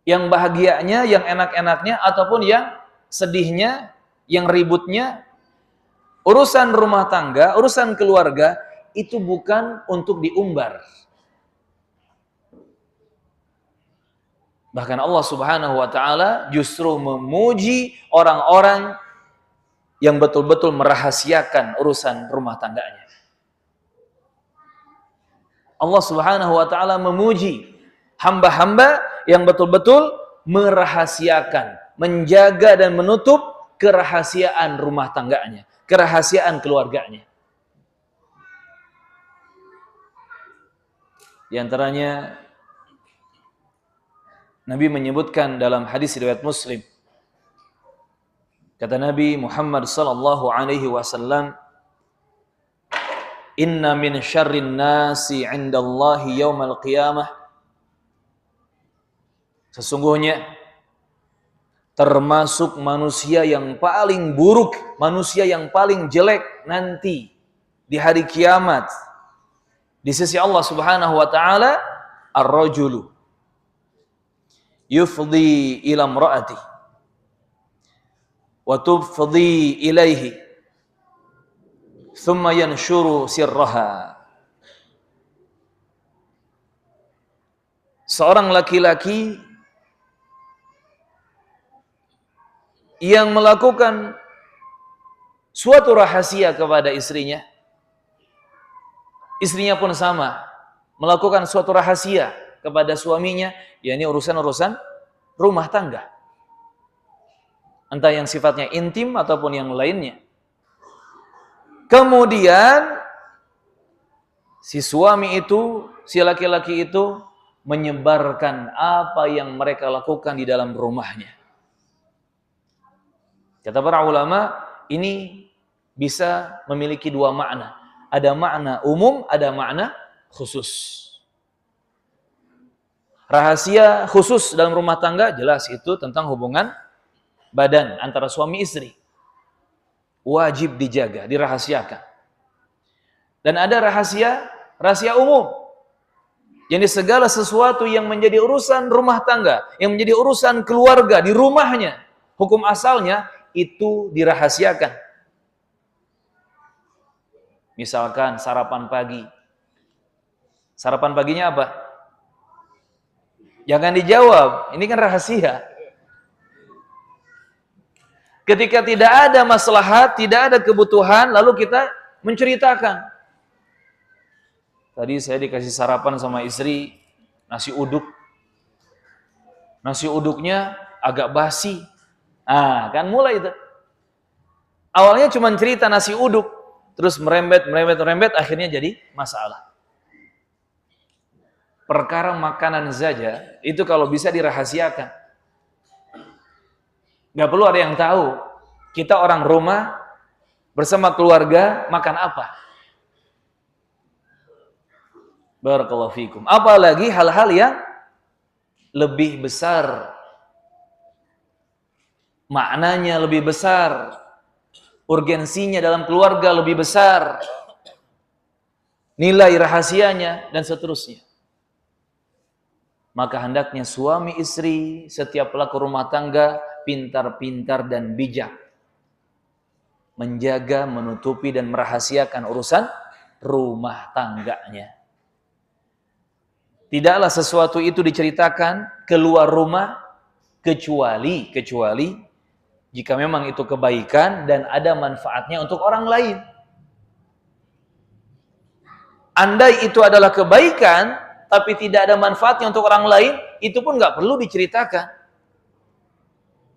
Yang bahagianya, yang enak-enaknya ataupun yang sedihnya, yang ributnya. Urusan rumah tangga, urusan keluarga itu bukan untuk diumbar. Bahkan Allah Subhanahu wa taala justru memuji orang-orang yang betul-betul merahasiakan urusan rumah tangganya. Allah Subhanahu wa taala memuji hamba-hamba yang betul-betul merahasiakan, menjaga dan menutup kerahasiaan rumah tangganya, kerahasiaan keluarganya. Di antaranya Nabi menyebutkan dalam hadis riwayat Muslim, kata Nabi Muhammad sallallahu alaihi wasallam, "Inna min syarrin nasi 'indallahi yaumal qiyamah." Sesungguhnya termasuk manusia yang paling buruk, manusia yang paling jelek nanti di hari kiamat di sisi Allah Subhanahu wa taala, ar-rajulu yufdi ila imra'ati wa tufdi ilaihi thumma yanshuru sirraha. Seorang laki-laki yang melakukan suatu rahasia kepada istrinya, istrinya pun sama melakukan suatu rahasia kepada suaminya, yakni urusan-urusan rumah tangga, entah yang sifatnya intim ataupun yang lainnya. Kemudian si suami itu, si laki-laki itu menyebarkan apa yang mereka lakukan di dalam rumahnya. Kata para ulama, ini bisa memiliki dua makna. Ada makna umum, ada makna khusus. Rahasia khusus dalam rumah tangga, jelas itu tentang hubungan badan antara suami istri. Wajib dijaga, dirahasiakan. Dan ada rahasia umum. Jadi segala sesuatu yang menjadi urusan rumah tangga, yang menjadi urusan keluarga di rumahnya, hukum asalnya itu dirahasiakan. Misalkan sarapan pagi. Sarapan paginya apa? Jangan dijawab, ini kan rahasia. Ketika tidak ada maslahat, tidak ada kebutuhan, lalu kita menceritakan. Tadi saya dikasih sarapan sama istri, nasi uduk. Nasi uduknya agak basi. Ah, kan mulai itu. Awalnya cuma cerita nasi uduk, terus merembet, akhirnya jadi masalah. Perkara makanan saja, itu kalau bisa dirahasiakan. Gak perlu ada yang tahu. Kita orang rumah, bersama keluarga, makan apa. Barakallahu fikum. Apalagi hal-hal yang lebih besar, maknanya lebih besar, urgensinya dalam keluarga lebih besar, nilai rahasianya, dan seterusnya. Maka hendaknya suami istri, setiap pelaku rumah tangga, pintar-pintar dan bijak menjaga, menutupi, dan merahasiakan urusan rumah tangganya. Tidaklah sesuatu itu diceritakan keluar rumah kecuali jika memang itu kebaikan dan ada manfaatnya untuk orang lain. Andai itu adalah kebaikan tapi tidak ada manfaatnya untuk orang lain, itu pun nggak perlu diceritakan,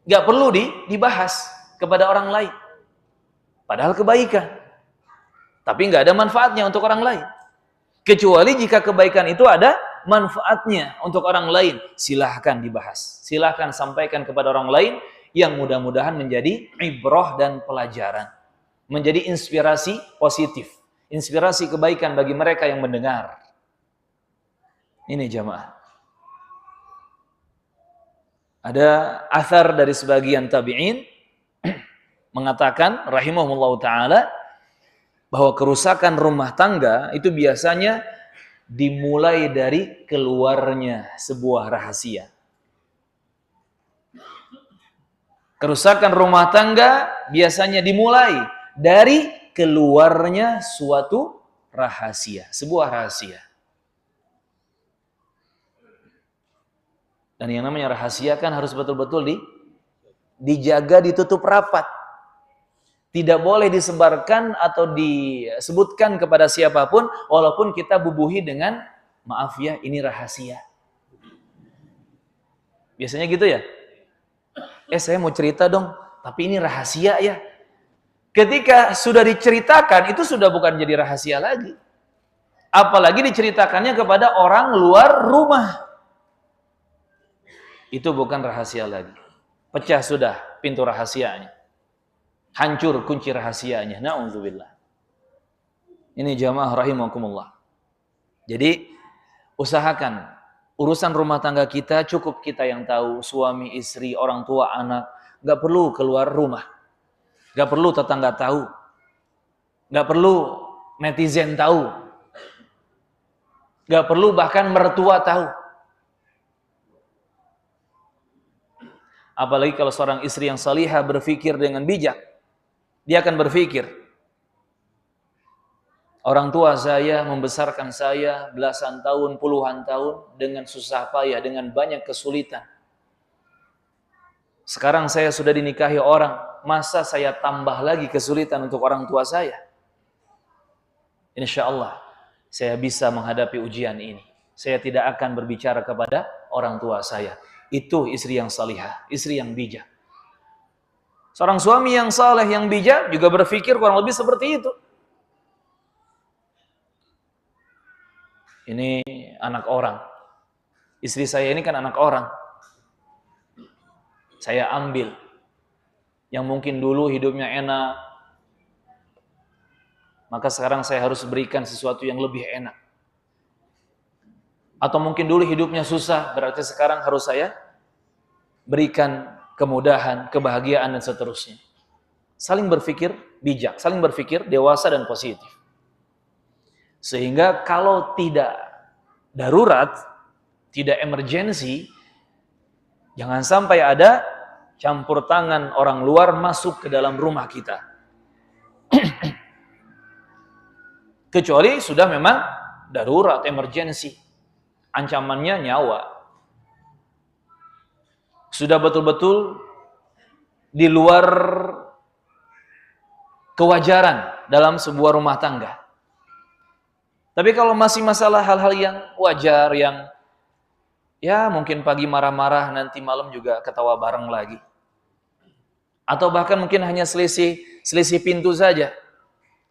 nggak perlu dibahas kepada orang lain. Padahal kebaikan, tapi nggak ada manfaatnya untuk orang lain. Kecuali jika kebaikan itu ada manfaatnya untuk orang lain, silahkan dibahas, silahkan sampaikan kepada orang lain, yang mudah-mudahan menjadi ibrah dan pelajaran, menjadi inspirasi positif, inspirasi kebaikan bagi mereka yang mendengar. Ini jamaah. Ada athar dari sebagian tabi'in mengatakan rahimahumullah ta'ala bahwa kerusakan rumah tangga itu biasanya dimulai dari keluarnya sebuah rahasia. Kerusakan rumah tangga biasanya dimulai dari keluarnya suatu rahasia, sebuah rahasia. Dan yang namanya rahasia kan harus betul-betul dijaga, ditutup rapat. Tidak boleh disebarkan atau disebutkan kepada siapapun, walaupun kita bubuhi dengan, maaf ya, ini rahasia. Biasanya gitu ya. Saya mau cerita dong, tapi ini rahasia ya. Ketika sudah diceritakan, itu sudah bukan jadi rahasia lagi. Apalagi diceritakannya kepada orang luar rumah. Itu bukan rahasia lagi. Pecah sudah pintu rahasianya. Hancur kunci rahasianya. Na'udzubillah. Ini jamaah rahimakumullah. Jadi usahakan urusan rumah tangga kita cukup kita yang tahu, suami, istri, orang tua, anak. Gak perlu keluar rumah. Gak perlu tetangga tahu. Gak perlu netizen tahu. Gak perlu bahkan mertua tahu. Apalagi kalau seorang istri yang salihah berpikir dengan bijak. Dia akan berpikir, orang tua saya membesarkan saya belasan tahun, puluhan tahun dengan susah payah, dengan banyak kesulitan. Sekarang saya sudah dinikahi orang, masa saya tambah lagi kesulitan untuk orang tua saya? Insya Allah saya bisa menghadapi ujian ini. Saya tidak akan berbicara kepada orang tua saya. Itu istri yang salihah, istri yang bijak. Seorang suami yang saleh, yang bijak juga berpikir kurang lebih seperti itu. Ini anak orang. Istri saya ini kan anak orang. Saya ambil. Yang mungkin dulu hidupnya enak. Maka sekarang saya harus berikan sesuatu yang lebih enak. Atau mungkin dulu hidupnya susah, berarti sekarang harus saya berikan kemudahan, kebahagiaan, dan seterusnya. Saling berpikir bijak, saling berpikir dewasa dan positif. Sehingga kalau tidak darurat, tidak emergensi, jangan sampai ada campur tangan orang luar masuk ke dalam rumah kita. Kecuali sudah memang darurat, emergensi. Ancamannya nyawa. Sudah betul-betul di luar kewajaran dalam sebuah rumah tangga. Tapi kalau masih masalah hal-hal yang wajar, yang ya mungkin pagi marah-marah, nanti malam juga ketawa bareng lagi. Atau bahkan mungkin hanya selisih pintu saja.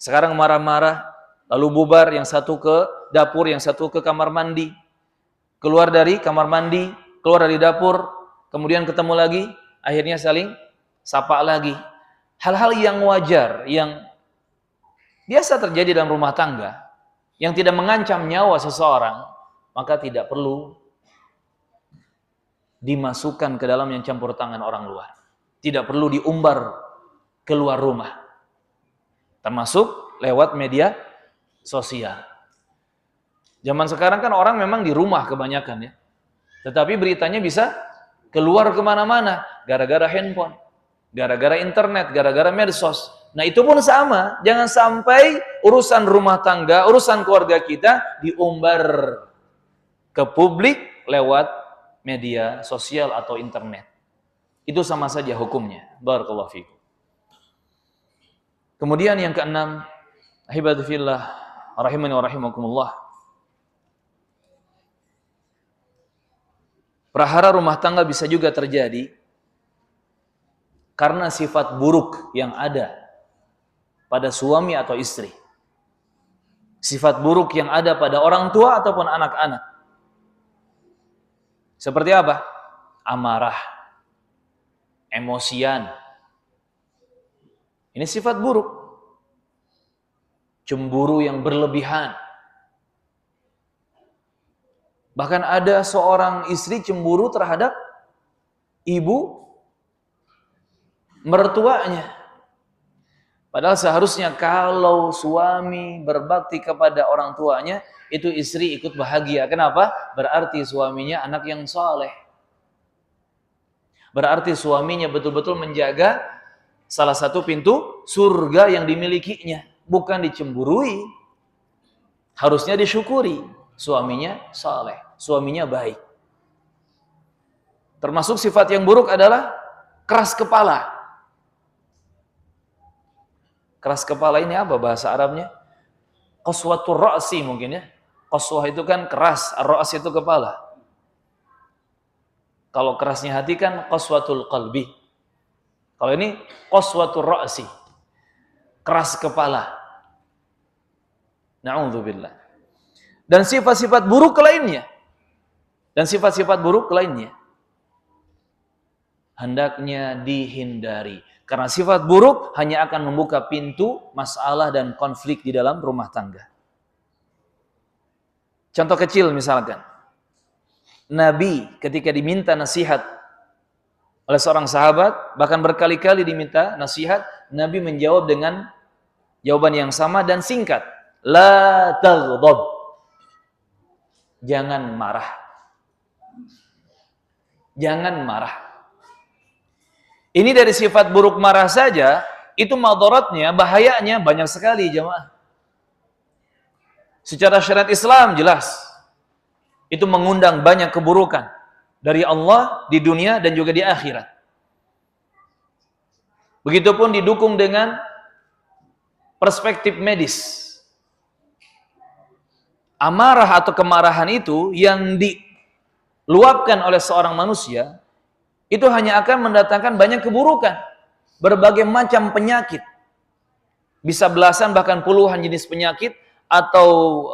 Sekarang marah-marah, lalu bubar, yang satu ke dapur, yang satu ke kamar mandi. Keluar dari kamar mandi, keluar dari dapur, kemudian ketemu lagi, akhirnya saling sapa lagi. Hal-hal yang wajar, yang biasa terjadi dalam rumah tangga, yang tidak mengancam nyawa seseorang, maka tidak perlu dimasukkan ke dalam yang campur tangan orang luar. Tidak perlu diumbar keluar rumah. Termasuk lewat media sosial. Zaman sekarang kan orang memang di rumah kebanyakan ya. Tetapi beritanya bisa keluar kemana-mana. Gara-gara handphone, gara-gara internet, gara-gara medsos. Nah itu pun sama. Jangan sampai urusan rumah tangga, urusan keluarga kita diumbar ke publik lewat media sosial atau internet. Itu sama saja hukumnya. Barakallahu fikum. Kemudian yang keenam, ahibatu fillah, rahimani wa rahimakumullah. Prahara rumah tangga bisa juga terjadi karena sifat buruk yang ada pada suami atau istri. Sifat buruk yang ada pada orang tua ataupun anak-anak. Seperti apa? Amarah, emosian. Ini sifat buruk. Cemburu yang berlebihan. Bahkan ada seorang istri cemburu terhadap ibu mertuanya. Padahal seharusnya kalau suami berbakti kepada orang tuanya, itu istri ikut bahagia. Kenapa? Berarti suaminya anak yang saleh. Berarti suaminya betul-betul menjaga salah satu pintu surga yang dimilikinya. Bukan dicemburui. Harusnya disyukuri. Suaminya saleh, suaminya baik. Termasuk sifat yang buruk adalah keras kepala. Keras kepala ini apa bahasa Arabnya? Qaswatur ra'si mungkin ya. Qaswah itu kan keras, ar-ra's itu kepala. Kalau kerasnya hati kan qaswatul qalbi. Kalau ini qaswatur ra'si. Keras kepala. Na'udzubillah. Dan sifat-sifat buruk lainnya. Dan sifat-sifat buruk lainnya. Hendaknya dihindari. Karena sifat buruk hanya akan membuka pintu masalah dan konflik di dalam rumah tangga. Contoh kecil misalkan. Nabi ketika diminta nasihat oleh seorang sahabat, bahkan berkali-kali diminta nasihat, Nabi menjawab dengan jawaban yang sama dan singkat. La taghdab. Jangan marah. Jangan marah. Ini dari sifat buruk marah saja, itu madaratnya, bahayanya banyak sekali jemaah. Secara syariat Islam jelas. Itu mengundang banyak keburukan dari Allah di dunia dan juga di akhirat. Begitupun didukung dengan perspektif medis. Amarah atau kemarahan itu yang diluapkan oleh seorang manusia, itu hanya akan mendatangkan banyak keburukan. Berbagai macam penyakit. Bisa belasan bahkan puluhan jenis penyakit atau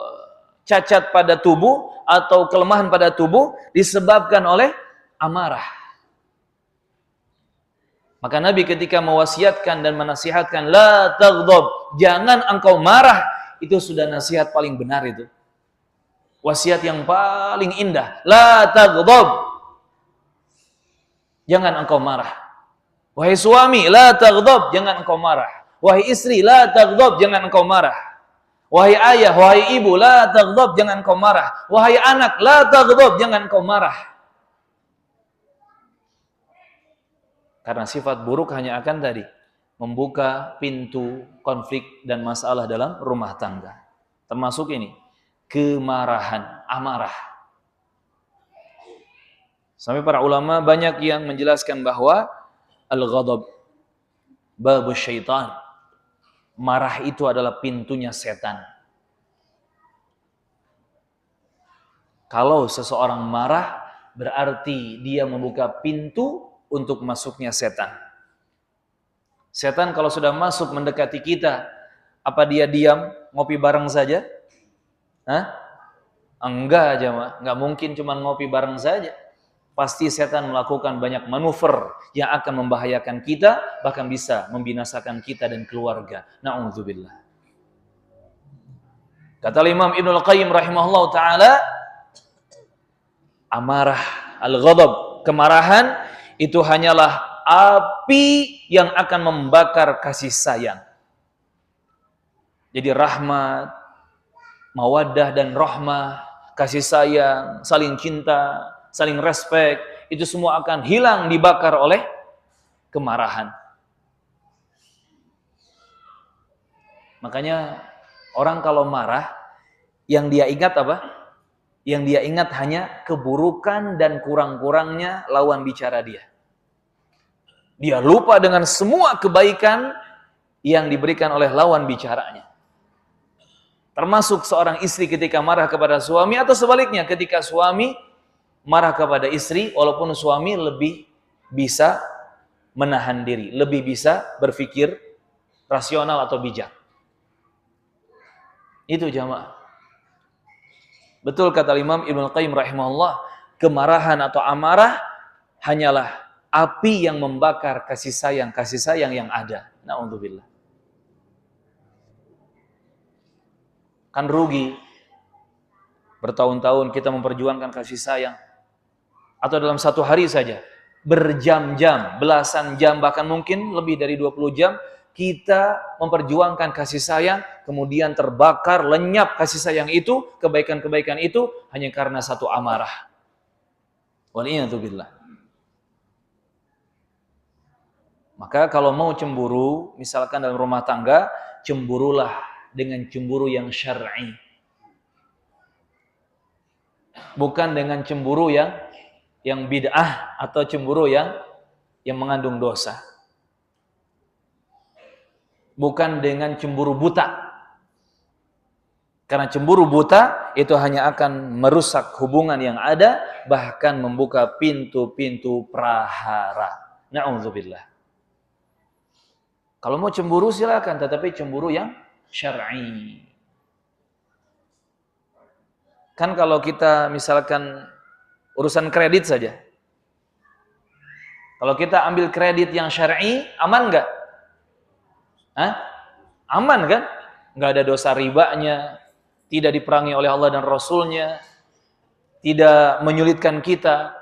cacat pada tubuh atau kelemahan pada tubuh disebabkan oleh amarah. Maka Nabi ketika mewasiatkan dan menasihatkan la taghdab, jangan engkau marah, itu sudah nasihat paling benar itu. Wasiat yang paling indah. La taghdab. Jangan engkau marah. Wahai suami, la taghdab, jangan engkau marah. Wahai istri, la taghdab, jangan engkau marah. Wahai ayah, wahai ibu, la taghdab, jangan engkau marah. Wahai anak, la taghdab, jangan engkau marah. Karena sifat buruk hanya akan tadi membuka pintu konflik dan masalah dalam rumah tangga. Termasuk ini, kemarahan, amarah. Sampai para ulama banyak yang menjelaskan bahwa al-ghadab babus syaitan. Marah itu adalah pintunya setan. Kalau seseorang marah, berarti dia membuka pintu untuk masuknya setan. Setan kalau sudah masuk mendekati kita, apa dia diam, ngopi bareng saja? Hah? Enggak jemaah, enggak mungkin cuma ngopi bareng saja. Pasti setan melakukan banyak manuver yang akan membahayakan kita, bahkan bisa membinasakan kita dan keluarga. Na'udzubillah. Kata Imam Ibnul Qayyim rahimahullah ta'ala, amarah, al-ghadab, kemarahan, itu hanyalah api yang akan membakar kasih sayang. Jadi rahmat, mawaddah dan rahmah, kasih sayang, saling cinta, saling respek, itu semua akan hilang, dibakar oleh kemarahan. Makanya orang kalau marah, yang dia ingat apa? Yang dia ingat hanya keburukan dan kurang-kurangnya lawan bicara dia. Dia lupa dengan semua kebaikan yang diberikan oleh lawan bicaranya. Termasuk seorang istri ketika marah kepada suami, atau sebaliknya ketika suami marah kepada istri, walaupun suami lebih bisa menahan diri, lebih bisa berpikir rasional atau bijak. Itu jamaah. Betul kata Imam Ibnul Qayyim rahimahullah, kemarahan atau amarah hanyalah api yang membakar kasih sayang yang ada. Na'udzubillah. Kan rugi bertahun-tahun kita memperjuangkan kasih sayang, atau dalam satu hari saja berjam-jam, belasan jam, bahkan mungkin lebih dari 20 jam kita memperjuangkan kasih sayang, kemudian terbakar, lenyap kasih sayang itu, kebaikan-kebaikan itu hanya karena satu amarah. Waliyadzubillah. Maka kalau mau cemburu, misalkan dalam rumah tangga, cemburulah dengan cemburu yang syar'i. Bukan dengan cemburu yang bid'ah atau cemburu yang mengandung dosa. Bukan dengan cemburu buta. Karena cemburu buta itu hanya akan merusak hubungan yang ada, bahkan membuka pintu-pintu prahara. Na'udzubillah. Kalau mau cemburu silakan, tetapi cemburu yang syar'i. Kan kalau kita misalkan urusan kredit saja. Kalau kita ambil kredit yang syar'i, aman nggak? Aman kan? Nggak ada dosa ribanya, tidak diperangi oleh Allah dan Rasulnya, tidak menyulitkan kita.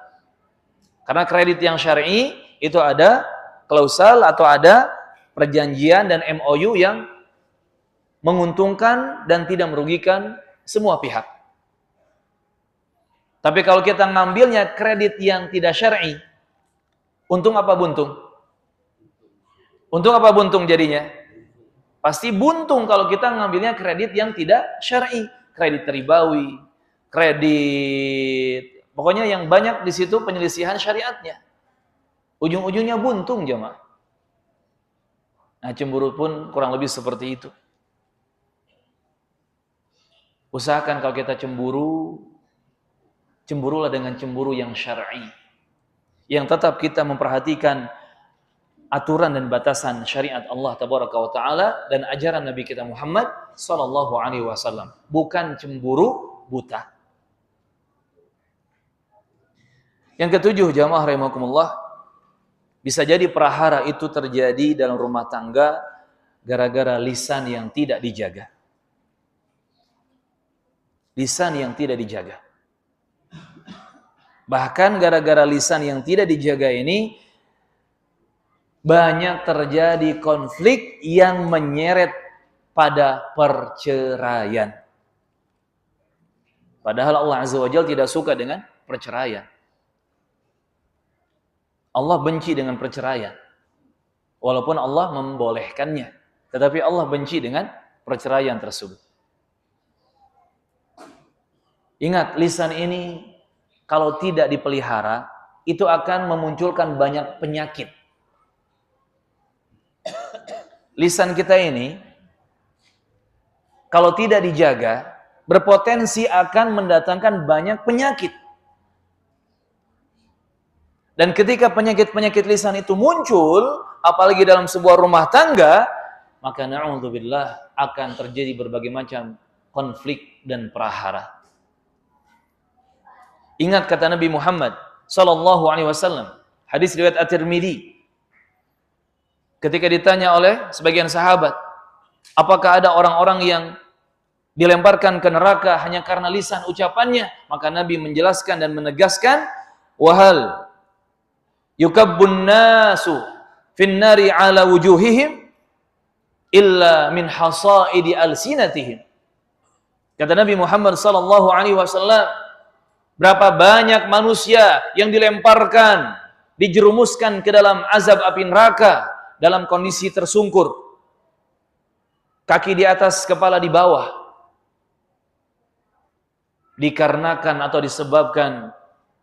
Karena kredit yang syar'i itu ada klausal atau ada perjanjian dan MOU yang menguntungkan dan tidak merugikan semua pihak. Tapi kalau kita ngambilnya kredit yang tidak syar'i, untung apa buntung? Untung apa buntung jadinya? Pasti buntung kalau kita ngambilnya kredit yang tidak syar'i, kredit ribawi, kredit, pokoknya yang banyak di situ penyelisihan syariatnya. Ujung-ujungnya buntung jemaah. Nah, cemburu pun kurang lebih seperti itu. Usahakan kalau kita cemburu, cemburulah dengan cemburu yang syar'i, yang tetap kita memperhatikan aturan dan batasan syariat Allah tabaraka wa taala dan ajaran Nabi kita Muhammad sallallahu alaihi wasallam, bukan cemburu buta. Yang ketujuh, jamaah rahimakumullah, bisa jadi prahara itu terjadi dalam rumah tangga gara-gara lisan yang tidak dijaga. Lisan yang tidak dijaga. Bahkan gara-gara lisan yang tidak dijaga ini banyak terjadi konflik yang menyeret pada perceraian. Padahal Allah Azza wa Jalla tidak suka dengan perceraian. Allah benci dengan perceraian. Walaupun Allah membolehkannya, tetapi Allah benci dengan perceraian tersebut. Ingat, lisan ini kalau tidak dipelihara, itu akan memunculkan banyak penyakit. Lisan kita ini kalau tidak dijaga, berpotensi akan mendatangkan banyak penyakit. Dan ketika penyakit-penyakit lisan itu muncul, apalagi dalam sebuah rumah tangga, maka na'udzubillah akan terjadi berbagai macam konflik dan prahara. Ingat kata Nabi Muhammad sallallahu alaihi wasallam, hadis riwayat At-Tirmidzi, ketika ditanya oleh sebagian sahabat, apakah ada orang-orang yang dilemparkan ke neraka hanya karena lisan ucapannya, maka Nabi menjelaskan dan menegaskan, wahal yukabbun nasu finnari ala wujuhihim illa min hasaidi alsinatihim. Kata Nabi Muhammad sallallahu alaihi wasallam, berapa banyak manusia yang dilemparkan, dijerumuskan ke dalam azab api neraka dalam kondisi tersungkur, kaki di atas, kepala di bawah, dikarenakan atau disebabkan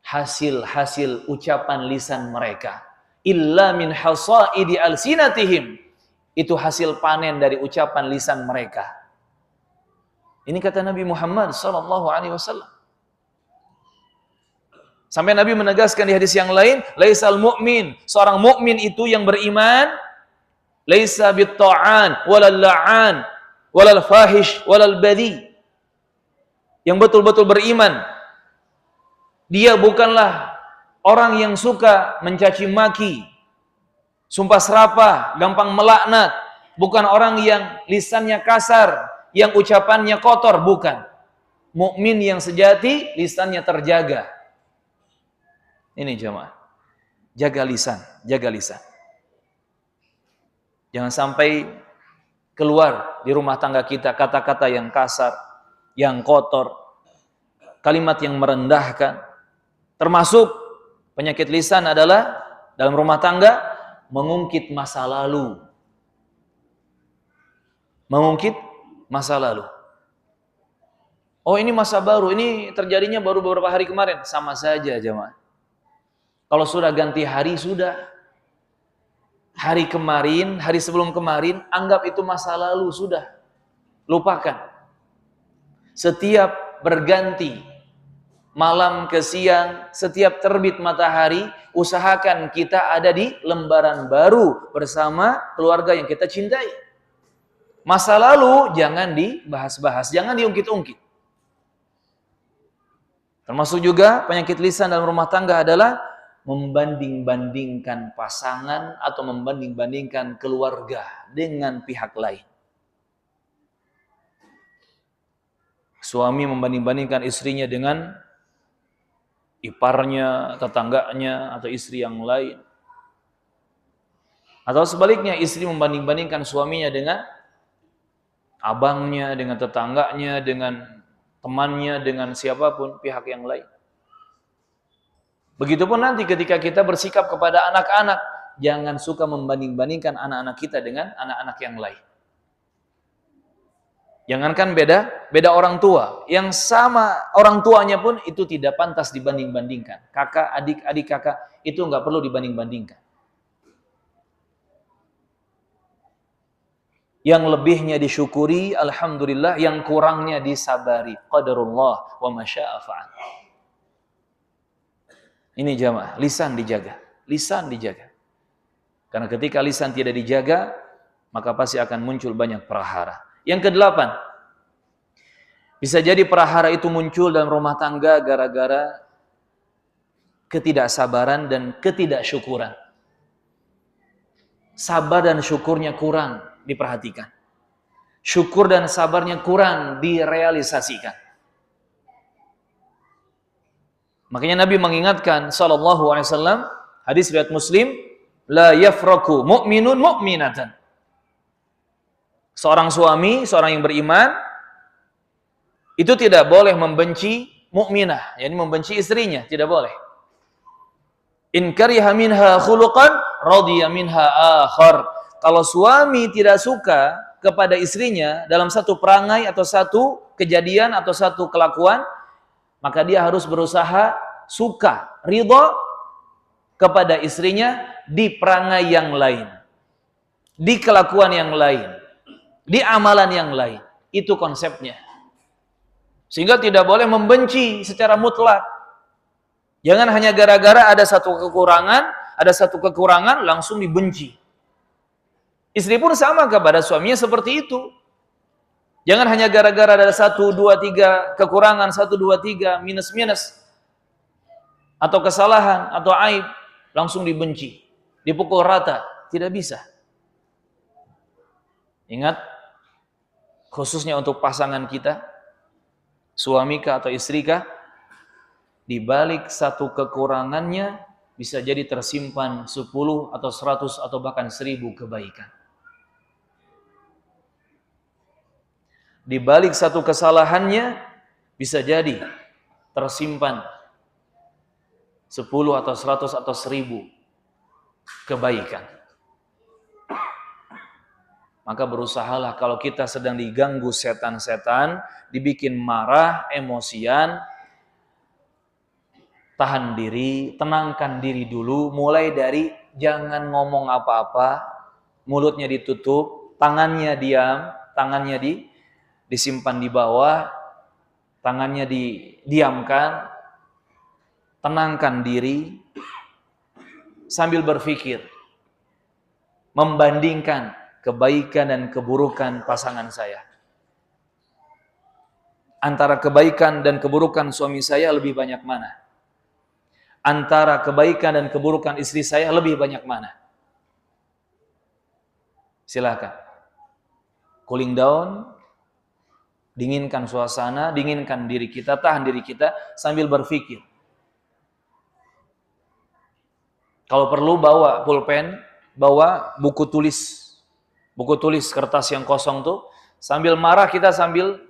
hasil-hasil ucapan lisan mereka. Illa min hasaidi alsinatihim, itu hasil panen dari ucapan lisan mereka. Ini kata Nabi Muhammad sallallahu alaihi wasallam. Sampai Nabi menegaskan di hadis yang lain, laisal mu'min, seorang mukmin itu yang beriman, laisa bitta'an walal la'an walal fahish walal badi. Yang betul-betul beriman, dia bukanlah orang yang suka mencaci maki, sumpah serapah, gampang melaknat, bukan orang yang lisannya kasar, yang ucapannya kotor, bukan. Mukmin yang sejati lisannya terjaga. Ini jemaah, jaga lisan, jaga lisan. Jangan sampai keluar di rumah tangga kita kata-kata yang kasar, yang kotor, kalimat yang merendahkan. Termasuk penyakit lisan adalah dalam rumah tangga mengungkit masa lalu. Mengungkit masa lalu. Oh, ini masa baru, ini terjadinya baru beberapa hari kemarin. Sama saja jemaah. Kalau sudah ganti hari, sudah. Hari kemarin, hari sebelum kemarin, anggap itu masa lalu, sudah. Lupakan. Setiap berganti malam ke siang, setiap terbit matahari, usahakan kita ada di lembaran baru bersama keluarga yang kita cintai. Masa lalu jangan dibahas-bahas, jangan diungkit-ungkit. Termasuk juga penyakit lisan dalam rumah tangga adalah membanding-bandingkan pasangan atau membanding-bandingkan keluarga dengan pihak lain. Suami membanding-bandingkan istrinya dengan iparnya, tetangganya, atau istri yang lain. Atau sebaliknya, istri membanding-bandingkan suaminya dengan abangnya, dengan tetangganya, dengan temannya, dengan siapapun, pihak yang lain. Begitupun nanti ketika kita bersikap kepada anak-anak, jangan suka membanding-bandingkan anak-anak kita dengan anak-anak yang lain. Jangankan beda orang tua, yang sama orang tuanya pun itu tidak pantas dibanding-bandingkan. Kakak, adik kakak, itu nggak perlu dibanding-bandingkan. Yang lebihnya disyukuri, alhamdulillah, yang kurangnya disabari. Qadarullah wa masya'a fa'al. Ini jamaah, lisan dijaga. Lisan dijaga. Karena ketika lisan tidak dijaga, maka pasti akan muncul banyak prahara. Yang kedelapan, bisa jadi prahara itu muncul dalam rumah tangga gara-gara ketidaksabaran dan ketidaksyukuran. Sabar dan syukurnya kurang diperhatikan. Syukur dan sabarnya kurang direalisasikan. Makanya Nabi mengingatkan sallallahu alaihi wasallam, hadis riwayat Muslim, la yafraku mu'minun mu'minatan. Seorang suami, seorang yang beriman itu tidak boleh membenci mukminah, yakni membenci istrinya, tidak boleh. In kariha minha khuluqan radiya minha akhar. Kalau suami tidak suka kepada istrinya dalam satu perangai atau satu kejadian atau satu kelakuan, maka dia harus berusaha suka, ridha kepada istrinya di perangai yang lain, di kelakuan yang lain, di amalan yang lain. Itu konsepnya. Sehingga tidak boleh membenci secara mutlak. Jangan hanya gara-gara ada satu kekurangan langsung dibenci. Istri pun sama kepada suaminya seperti itu. Jangan hanya gara-gara ada 1, 2, 3 kekurangan, 1, 2, 3 minus-minus atau kesalahan atau aib langsung dibenci, dipukul rata, tidak bisa. Ingat, khususnya untuk pasangan kita, suami kah atau istri kah, di balik satu kekurangannya bisa jadi tersimpan 10 atau 100 atau bahkan 1000 kebaikan. Di balik satu kesalahannya bisa jadi tersimpan 10 atau 100 atau 1000 kebaikan. Maka berusahalah kalau kita sedang diganggu setan-setan, dibikin marah, emosian, tahan diri, tenangkan diri dulu, mulai dari jangan ngomong apa-apa, mulutnya ditutup, tangannya diam, tangannya disimpan di bawah, tangannya didiamkan, tenangkan diri, sambil berpikir, membandingkan kebaikan dan keburukan pasangan saya. Antara kebaikan dan keburukan suami saya lebih banyak mana? Antara kebaikan dan keburukan istri saya lebih banyak mana? Silakan. Cooling down, dinginkan suasana, dinginkan diri kita, tahan diri kita sambil berpikir. Kalau perlu bawa pulpen, bawa buku tulis kertas yang kosong tuh, sambil marah kita sambil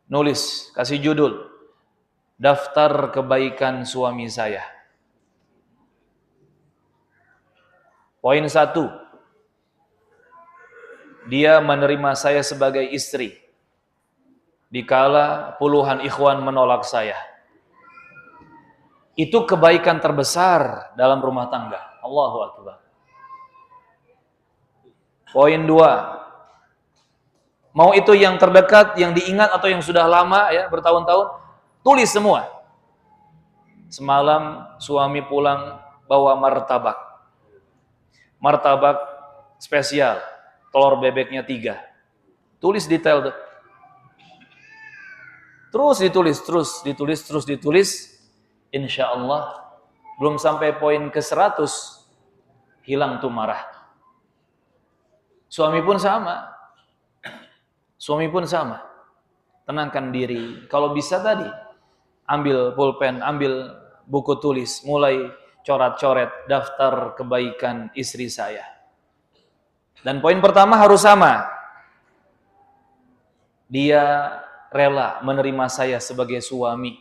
nulis, kasih judul, daftar kebaikan suami saya. Poin 1, dia menerima saya sebagai istri, dikala puluhan ikhwan menolak saya. Itu kebaikan terbesar dalam rumah tangga. Allahu Akbar. Poin 2. Mau itu yang terdekat, yang diingat atau yang sudah lama ya, bertahun-tahun, tulis semua. Semalam suami pulang bawa martabak. Martabak spesial, telur bebeknya 3. Tulis detail tuh. Terus ditulis. Insya Allah belum sampai poin ke 100 hilang tuh marah. Suami pun sama. Tenangkan diri. Kalau bisa tadi ambil pulpen, ambil buku tulis, mulai coret-coret daftar kebaikan istri saya. Dan poin pertama harus sama. Dia rela menerima saya sebagai suami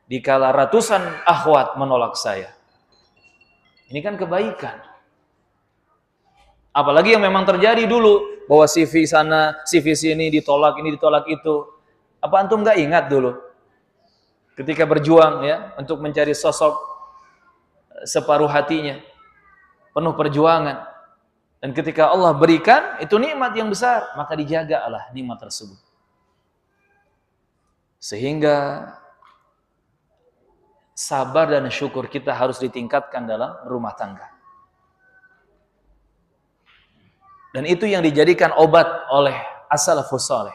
dikala ratusan akhwat menolak saya. Ini kan kebaikan. Apalagi yang memang terjadi dulu, bahwa CV sana, CV sini ditolak, ini ditolak itu. Apa antum nggak ingat dulu? Ketika berjuang ya untuk mencari sosok separuh hatinya, penuh perjuangan. Dan ketika Allah berikan, itu nikmat yang besar, maka dijagalah nikmat tersebut. Sehingga sabar dan syukur kita harus ditingkatkan dalam rumah tangga. Dan itu yang dijadikan obat oleh as-salafus saleh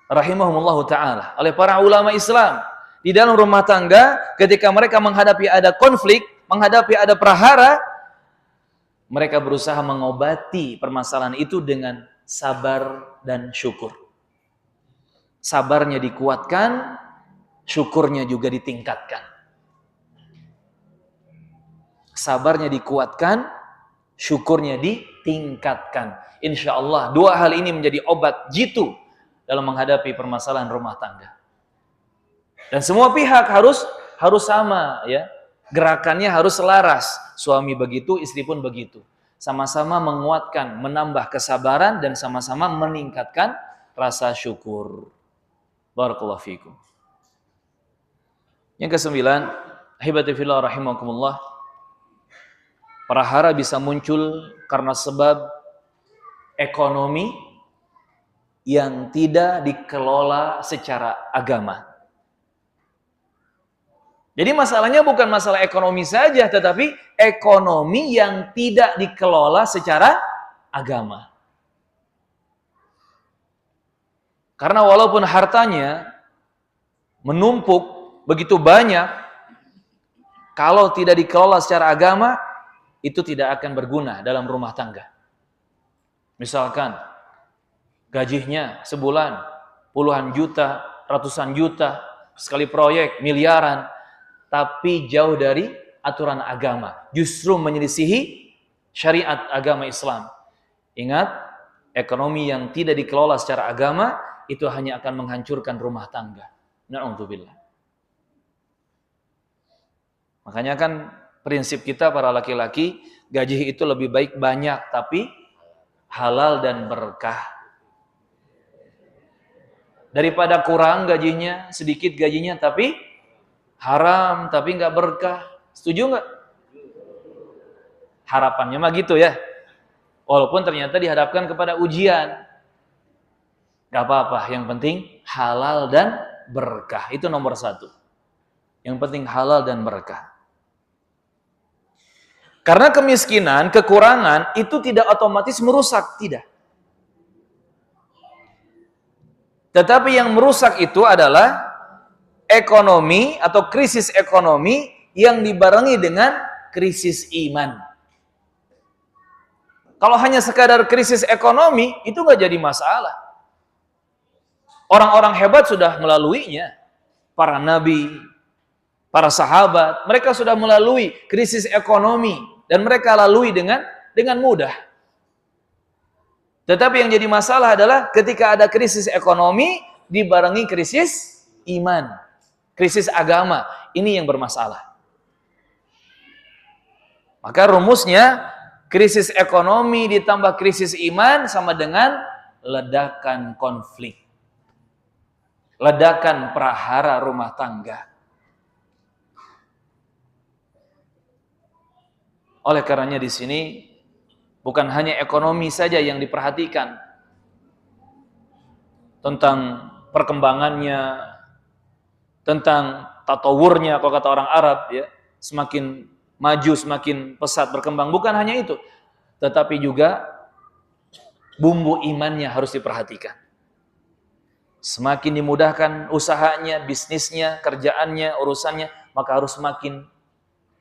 rahimahumullahu ta'ala, oleh para ulama Islam. Di dalam rumah tangga, ketika mereka menghadapi ada konflik, menghadapi ada prahara, mereka berusaha mengobati permasalahan itu dengan sabar dan syukur. Sabarnya dikuatkan, syukurnya juga ditingkatkan. Sabarnya dikuatkan, syukurnya ditingkatkan. Insya Allah 2 hal ini menjadi obat jitu dalam menghadapi permasalahan rumah tangga. Dan semua pihak harus sama ya. Gerakannya harus selaras. Suami begitu, istri pun begitu. Sama-sama menguatkan, menambah kesabaran dan sama-sama meningkatkan rasa syukur. Barakallahu fikum. Yang ke-9, ahibati fillah rahimakumullah, prahara bisa muncul karena sebab ekonomi yang tidak dikelola secara agama. Jadi masalahnya bukan masalah ekonomi saja, tetapi ekonomi yang tidak dikelola secara agama. Karena walaupun hartanya menumpuk begitu banyak, kalau tidak dikelola secara agama, itu tidak akan berguna dalam rumah tangga. Misalkan, gajinya sebulan puluhan juta, ratusan juta, sekali proyek miliaran, tapi jauh dari aturan agama, justru menyelisihi syariat agama Islam. Ingat, ekonomi yang tidak dikelola secara agama itu hanya akan menghancurkan rumah tangga. Na'udzubillah. Makanya kan prinsip kita para laki-laki, gaji itu lebih baik banyak tapi halal dan berkah. Daripada kurang gajinya, sedikit gajinya tapi haram, tapi nggak berkah. Setuju nggak? Harapannya mah gitu ya. Walaupun ternyata dihadapkan kepada ujian. Gak apa-apa, yang penting halal dan berkah. Itu nomor satu. Yang penting halal dan berkah. Karena kemiskinan, kekurangan itu tidak otomatis merusak, tidak. Tetapi yang merusak itu adalah ekonomi atau krisis ekonomi yang dibarengi dengan krisis iman. Kalau hanya sekadar krisis ekonomi, itu nggak jadi masalah. Orang-orang hebat sudah melaluinya. Para nabi, para sahabat, mereka sudah melalui krisis ekonomi. Dan mereka lalui dengan mudah. Tetapi yang jadi masalah adalah ketika ada krisis ekonomi, dibarengi krisis iman. Krisis agama. Ini yang bermasalah. Maka rumusnya, krisis ekonomi ditambah krisis iman sama dengan ledakan konflik. Ledakan prahara rumah tangga. Oleh karenanya di sini bukan hanya ekonomi saja yang diperhatikan tentang perkembangannya, tentang tatawurnya kalau kata orang Arab ya, semakin maju semakin pesat berkembang, bukan hanya itu, tetapi juga bumbu imannya harus diperhatikan. Semakin dimudahkan usahanya, bisnisnya, kerjaannya, urusannya, maka harus semakin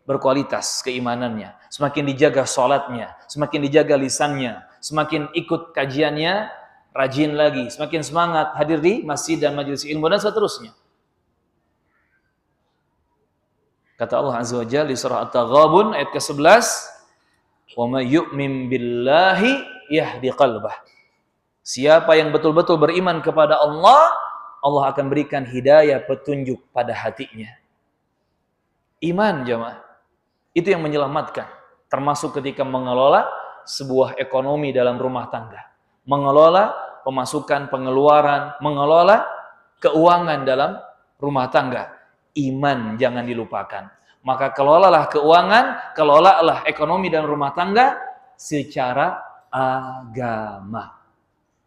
berkualitas keimanannya, semakin dijaga sholatnya, semakin dijaga lisannya, semakin ikut kajiannya, rajin lagi, semakin semangat hadir di masjid dan majelis ilmu dan seterusnya. Kata Allah Azza wa Jalla di surah At-Taghabun ayat ke-11, "Wa may yu'min billahi yahdi qalbah." Siapa yang betul-betul beriman kepada Allah, Allah akan berikan hidayah, petunjuk pada hatinya. Iman jemaah, itu yang menyelamatkan, termasuk ketika mengelola sebuah ekonomi dalam rumah tangga, mengelola pemasukan, pengeluaran, mengelola keuangan dalam rumah tangga. Iman jangan dilupakan. Maka kelolalah keuangan, kelolalah ekonomi dan rumah tangga secara agama.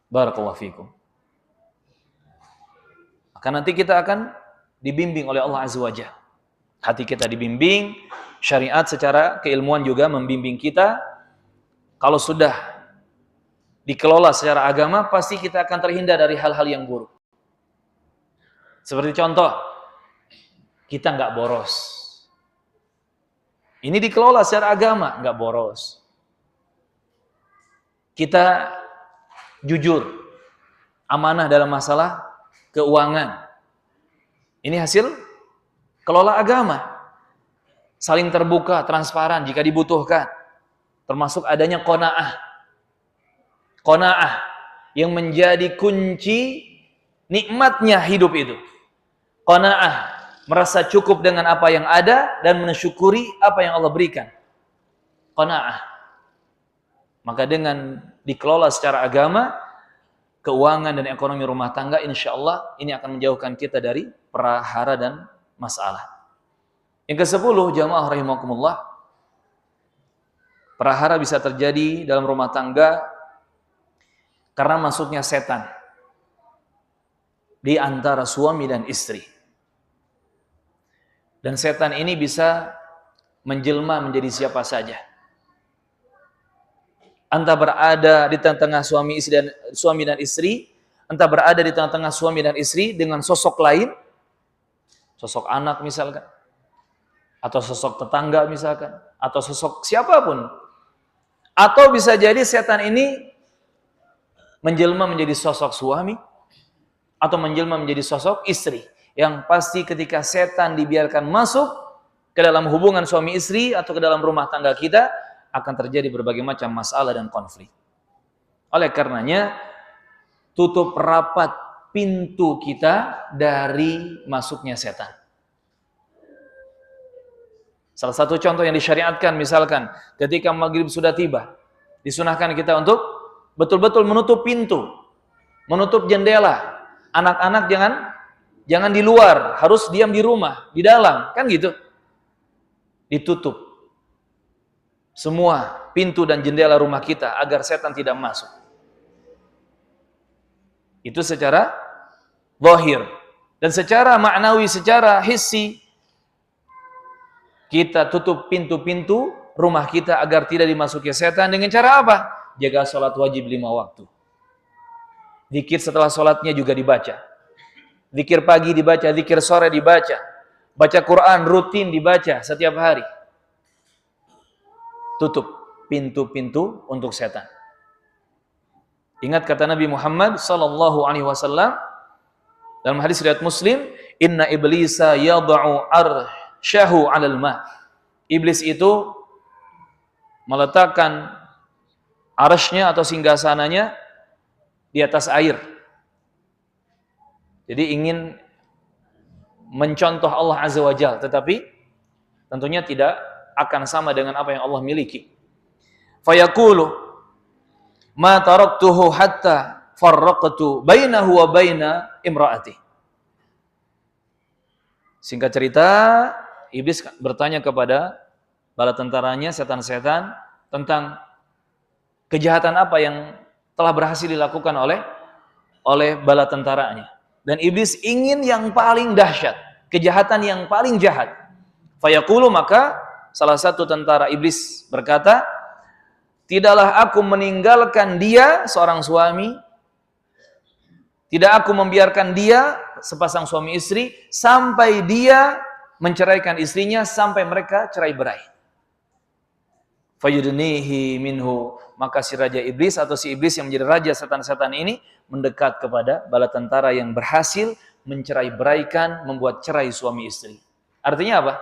Barakallahu fikum. Maka nanti kita akan dibimbing oleh Allah Azza wa Jalla. Hati kita dibimbing, syariat secara keilmuan juga membimbing kita. Kalau sudah dikelola secara agama, pasti kita akan terhindar dari hal-hal yang buruk. Seperti contoh, kita nggak boros. Ini dikelola secara agama, nggak boros. Kita jujur, amanah dalam masalah keuangan. Ini hasil kelola agama. Saling terbuka, transparan jika dibutuhkan. Termasuk adanya qanaah. Qanaah yang menjadi kunci nikmatnya hidup itu. Qanaah, merasa cukup dengan apa yang ada dan mensyukuri apa yang Allah berikan. Qanaah. Maka dengan dikelola secara agama, keuangan dan ekonomi rumah tangga, insya Allah ini akan menjauhkan kita dari prahara dan masalah. Yang ke-10, jamaah rahimakumullah, prahara bisa terjadi dalam rumah tangga karena masuknya setan di antara suami dan istri. Dan setan ini bisa menjelma menjadi siapa saja. Entah berada di tengah-tengah suami dan istri, entah berada di tengah-tengah suami dan istri dengan sosok lain, sosok anak misalkan, atau sosok tetangga misalkan, atau sosok siapapun. Atau bisa jadi setan ini menjelma menjadi sosok suami atau menjelma menjadi sosok istri. Yang pasti ketika setan dibiarkan masuk ke dalam hubungan suami istri atau ke dalam rumah tangga kita, akan terjadi berbagai macam masalah dan konflik. Oleh karenanya, tutup rapat pintu kita dari masuknya setan. Salah satu contoh yang disyariatkan, misalkan ketika maghrib sudah tiba, disunahkan kita untuk betul-betul menutup pintu, menutup jendela. Anak-anak jangan di luar, harus diam di rumah, di dalam, kan gitu. Ditutup semua pintu dan jendela rumah kita agar setan tidak masuk. Itu secara zahir. Dan secara maknawi, secara hissi, kita tutup pintu-pintu rumah kita agar tidak dimasuki setan dengan cara apa? Jaga sholat wajib 5 waktu. Zikir setelah sholatnya juga dibaca. Zikir pagi dibaca, zikir sore dibaca. Baca Quran rutin dibaca setiap hari. Tutup pintu-pintu untuk setan. Ingat kata Nabi Muhammad sallallahu alaihi wasallam dalam hadis riwayat Muslim, "Inna iblisa yad'u arsyahu 'alal ma." Iblis itu meletakkan arsy-nya atau singgasananya di atas air. Jadi ingin mencontoh Allah Azza wa Jalla, tetapi tentunya tidak akan sama dengan apa yang Allah miliki. Fayaqulu ma taraktuhu hatta farraqtu bainahu wa baina imraati. Singkat cerita, iblis bertanya kepada bala tentaranya, setan-setan, tentang kejahatan apa yang telah berhasil dilakukan oleh bala tentaranya. Dan iblis ingin yang paling dahsyat, kejahatan yang paling jahat. Fayaqulu, maka salah satu tentara iblis berkata, tidaklah aku meninggalkan dia, seorang suami, tidak aku membiarkan dia, sepasang suami istri, sampai dia menceraikan istrinya, sampai mereka cerai-berai. Fayudnihi minhu, maka si raja iblis atau si iblis yang menjadi raja setan-setan ini mendekat kepada bala tentara yang berhasil mencerai-beraikan, membuat cerai suami istri. Artinya apa?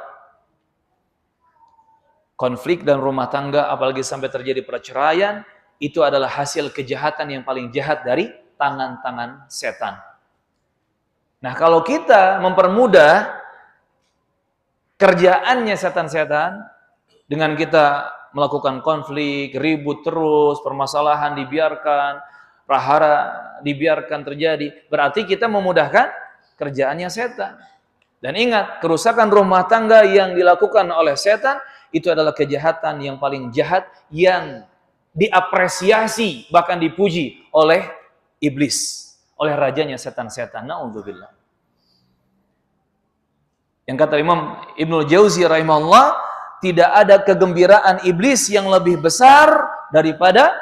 Konflik dan rumah tangga, apalagi sampai terjadi perceraian, itu adalah hasil kejahatan yang paling jahat dari tangan-tangan setan. Nah, kalau kita mempermudah kerjaannya setan-setan dengan kita melakukan konflik, ribut terus, permasalahan dibiarkan, prahara dibiarkan terjadi, berarti kita memudahkan kerjaannya setan. Dan ingat, kerusakan rumah tangga yang dilakukan oleh setan itu adalah kejahatan yang paling jahat yang diapresiasi, bahkan dipuji oleh iblis, oleh rajanya setan-setan. Na'udzubillah. Yang kata Imam Ibnul Jauzi rahimahullah, tidak ada kegembiraan iblis yang lebih besar daripada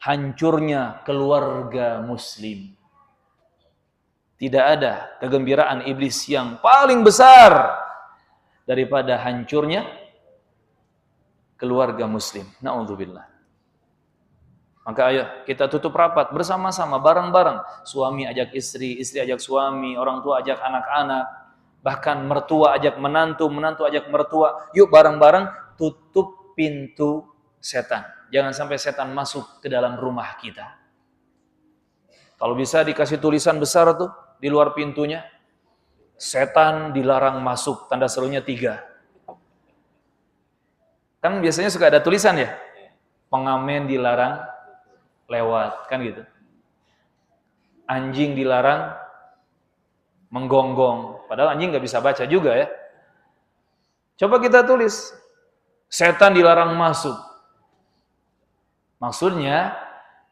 hancurnya keluarga muslim. Tidak ada kegembiraan iblis yang paling besar daripada hancurnya keluarga muslim. Na'udzubillah. Maka ayo kita tutup rapat bersama-sama, bareng-bareng. Suami ajak istri, istri ajak suami, orang tua ajak anak-anak, bahkan mertua ajak menantu, menantu ajak mertua. Yuk bareng-bareng tutup pintu setan. Jangan sampai setan masuk ke dalam rumah kita. Kalau bisa dikasih tulisan besar tuh di luar pintunya, setan dilarang masuk, tanda serunya 3. Kan biasanya suka ada tulisan ya, pengamen dilarang lewat, kan gitu. Anjing dilarang menggonggong, padahal anjing nggak bisa baca juga ya. Coba kita tulis, setan dilarang masuk. Maksudnya,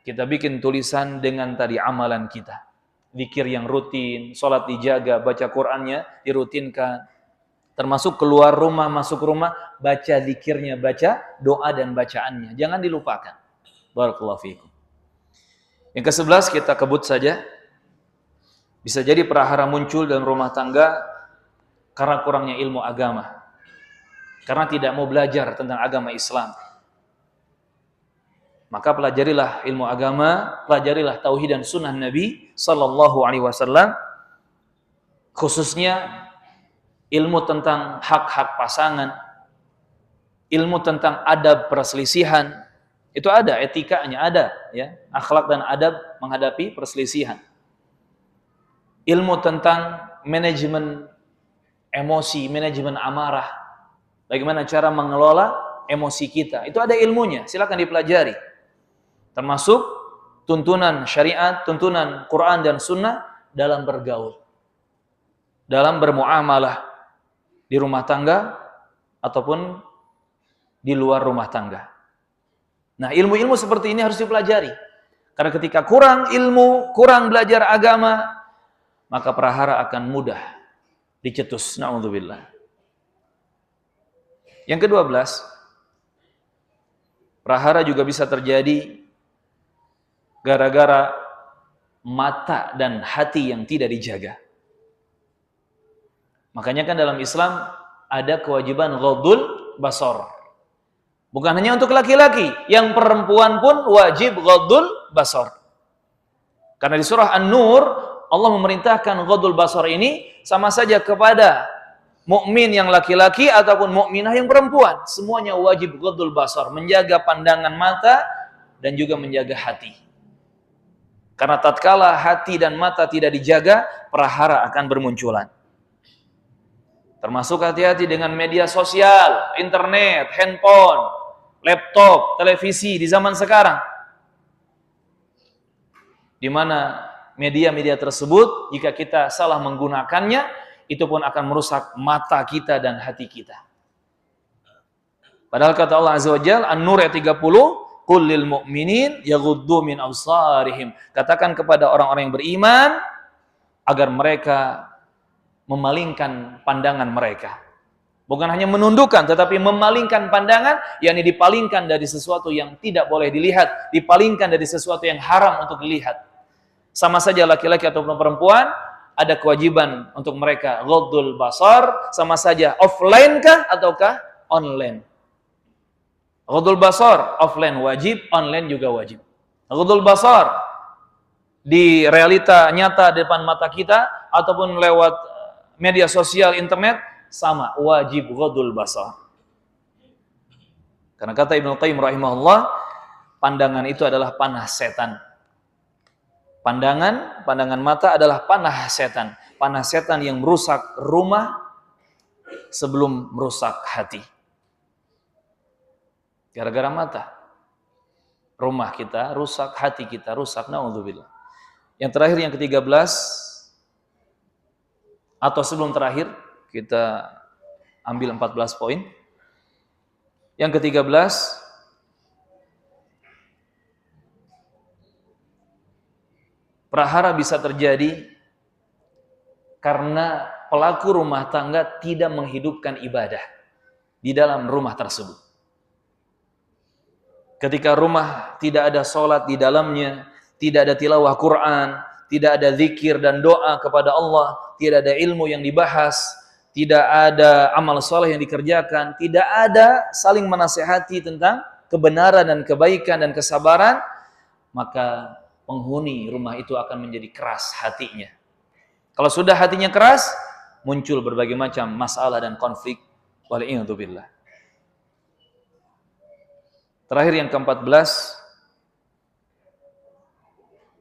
kita bikin tulisan dengan tadi amalan kita. Zikir yang rutin, sholat dijaga, baca Qur'annya dirutinkan. Termasuk keluar rumah, masuk rumah, baca zikirnya, baca doa dan bacaannya. Jangan dilupakan. Barakallahu fiikum. Yang ke-11 kita kebut saja. Bisa jadi prahara muncul dalam rumah tangga karena kurangnya ilmu agama. Karena tidak mau belajar tentang agama Islam. Maka pelajarilah ilmu agama, pelajarilah tauhid dan sunnah Nabi sallallahu alaihi wasallam, khususnya ilmu tentang hak-hak pasangan, ilmu tentang adab perselisihan. Itu ada etikanya, ada ya, akhlak dan adab menghadapi perselisihan. Ilmu tentang manajemen emosi, manajemen amarah, bagaimana cara mengelola emosi kita. Itu ada ilmunya, silakan dipelajari. Termasuk tuntunan syariat, tuntunan Quran dan sunnah dalam bergaul, dalam bermuamalah di rumah tangga ataupun di luar rumah tangga. Nah, ilmu-ilmu seperti ini harus dipelajari. Karena ketika kurang ilmu, kurang belajar agama, maka prahara akan mudah dicetus. Na'udzubillah. Yang ke-12, prahara juga bisa terjadi gara-gara mata dan hati yang tidak dijaga. Makanya kan dalam Islam ada kewajiban ghaddul basar. Bukan hanya untuk laki-laki, yang perempuan pun wajib ghaddul basar. Karena di surah An-Nur Allah memerintahkan ghaddul basar ini sama saja kepada mukmin yang laki-laki ataupun mukminah yang perempuan. Semuanya wajib ghaddul basar, menjaga pandangan mata dan juga menjaga hati. Karena tatkala hati dan mata tidak dijaga, prahara akan bermunculan. Termasuk hati-hati dengan media sosial, internet, handphone, laptop, televisi di zaman sekarang. Di mana media-media tersebut, jika kita salah menggunakannya, itu pun akan merusak mata kita dan hati kita. Padahal kata Allah Azza wa Jalla, An-Nur ayat 30, Qul lil mu'minin yaghuddu min absarihim. Katakan kepada orang-orang yang beriman agar mereka memalingkan pandangan mereka. Bukan hanya menundukkan, tetapi memalingkan pandangan, yakni dipalingkan dari sesuatu yang tidak boleh dilihat, dipalingkan dari sesuatu yang haram untuk dilihat. Sama saja laki-laki ataupun perempuan, ada kewajiban untuk mereka ghaddul basar, sama saja offline kah ataukah online. Ghaddul basar offline wajib, online juga wajib. Ghaddul basar di realita nyata depan mata kita ataupun lewat media sosial internet sama, wajib ghaddul basar. Karena kata Ibnu Qayyim rahimahullah, pandangan itu adalah panah setan. Pandangan mata adalah panah setan. Panah setan yang merusak rumah sebelum merusak hati. Gara-gara mata, rumah kita rusak, hati kita rusak. Na'udzubillah. Yang terakhir, yang ke-13, atau sebelum terakhir, kita ambil 14 poin. Yang ke-13, prahara bisa terjadi karena pelaku rumah tangga tidak menghidupkan ibadah di dalam rumah tersebut. Ketika rumah tidak ada sholat di dalamnya, tidak ada tilawah Quran, tidak ada zikir dan doa kepada Allah, tidak ada ilmu yang dibahas, tidak ada amal soleh yang dikerjakan, tidak ada saling menasihati tentang kebenaran dan kebaikan dan kesabaran, maka penghuni rumah itu akan menjadi keras hatinya. Kalau sudah hatinya keras, muncul berbagai macam masalah dan konflik. Wal'iyadzubillah. Terakhir, yang ke-14,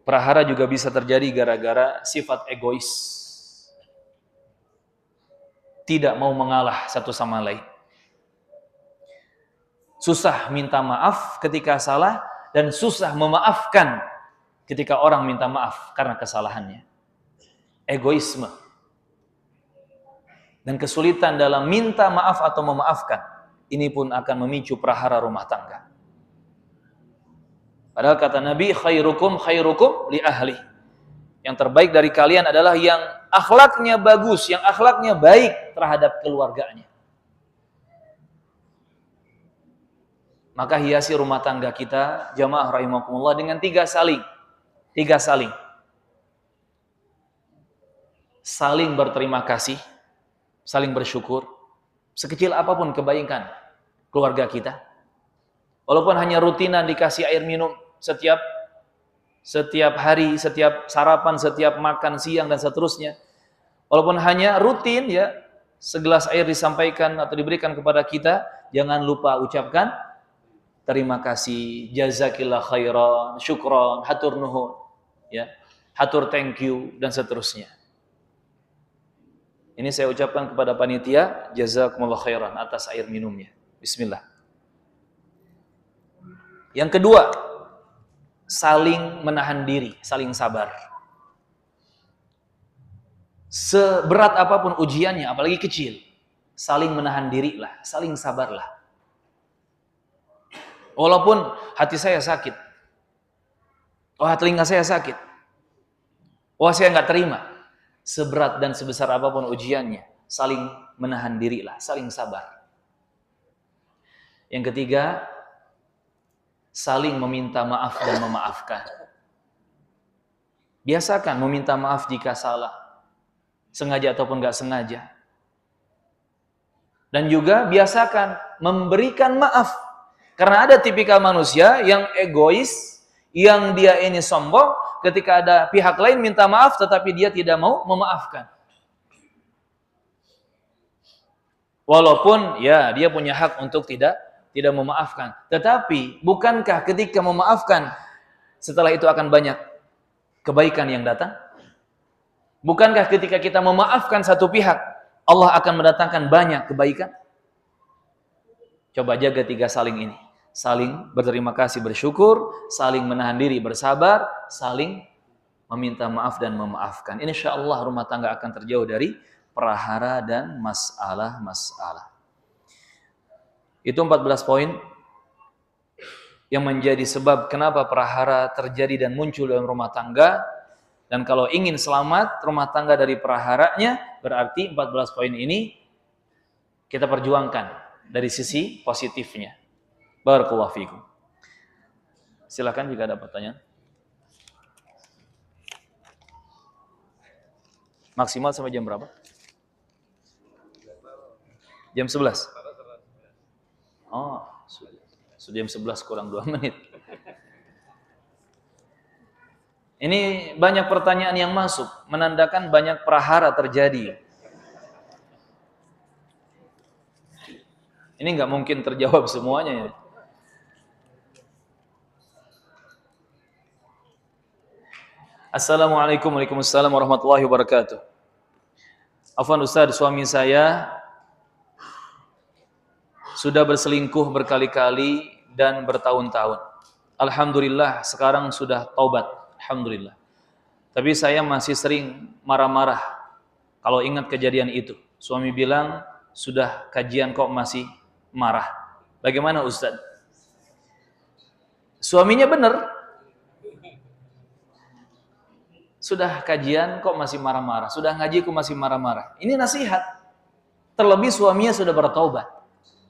prahara juga bisa terjadi gara-gara sifat egois. Tidak mau mengalah satu sama lain. Susah minta maaf ketika salah dan susah memaafkan ketika orang minta maaf karena kesalahannya. Egoisme. Dan kesulitan dalam minta maaf atau memaafkan. Ini pun akan memicu prahara rumah tangga. Padahal kata Nabi, khairukum li ahli. Yang terbaik dari kalian adalah yang akhlaknya bagus, yang akhlaknya baik terhadap keluarganya. Maka hiasi rumah tangga kita, jamaah rahimakumullah, dengan tiga saling. Saling berterima kasih, saling bersyukur, sekecil apapun kebaikan keluarga kita. Walaupun hanya rutinan dikasih air minum setiap hari, setiap sarapan, setiap makan siang dan seterusnya. Walaupun hanya rutin ya, segelas air disampaikan atau diberikan kepada kita, jangan lupa ucapkan terima kasih, jazakillah khairan, syukron, hatur nuhun, ya, hatur thank you dan seterusnya. Ini saya ucapkan kepada panitia, jazakumullah khairan atas air minumnya. Bismillah. Yang kedua, saling menahan diri, saling sabar. Seberat apapun ujiannya, apalagi kecil, saling menahan diri lah, saling sabarlah. Walaupun hati saya sakit, wah telinga saya sakit, wah saya nggak terima. Seberat dan sebesar apapun ujiannya, saling menahan diri lah, saling sabar. Yang ketiga, saling meminta maaf dan memaafkan. Biasakan meminta maaf jika salah, sengaja ataupun nggak sengaja. Dan juga biasakan memberikan maaf. Karena ada tipikal manusia yang egois, yang dia ini sombong, ketika ada pihak lain minta maaf tetapi dia tidak mau memaafkan. Walaupun ya dia punya hak untuk tidak memaafkan. Tetapi bukankah ketika memaafkan setelah itu akan banyak kebaikan yang datang? Bukankah ketika kita memaafkan satu pihak Allah akan mendatangkan banyak kebaikan? Coba jaga tiga saling ini. Saling berterima kasih, bersyukur, saling menahan diri, bersabar, saling meminta maaf dan memaafkan. Insyaallah rumah tangga akan terjauh dari prahara dan masalah-masalah. Itu 14 poin yang menjadi sebab kenapa prahara terjadi dan muncul dalam rumah tangga. Dan kalau ingin selamat rumah tangga dari praharanya, berarti 14 poin ini kita perjuangkan dari sisi positifnya. Barakallahu fikum. Silakan jika ada pertanyaan. Maksimal sampai jam berapa? Jam 11. Oh, sudah jam 11 kurang 2 menit. Ini banyak pertanyaan yang masuk, menandakan banyak prahara terjadi. Ini nggak mungkin terjawab semuanya ya. Assalamualaikum warahmatullahi wabarakatuh. Afwan Ustaz, suami saya sudah berselingkuh berkali-kali dan bertahun-tahun. Alhamdulillah sekarang sudah taubat. Alhamdulillah. Tapi saya masih sering marah-marah kalau ingat kejadian itu. Suami bilang, sudah kajian kok masih marah. Bagaimana Ustaz? Suaminya benar. Sudah kajian kok masih marah-marah. Sudah ngaji kok masih marah-marah. Ini nasihat. Terlebih suaminya sudah bertaubat.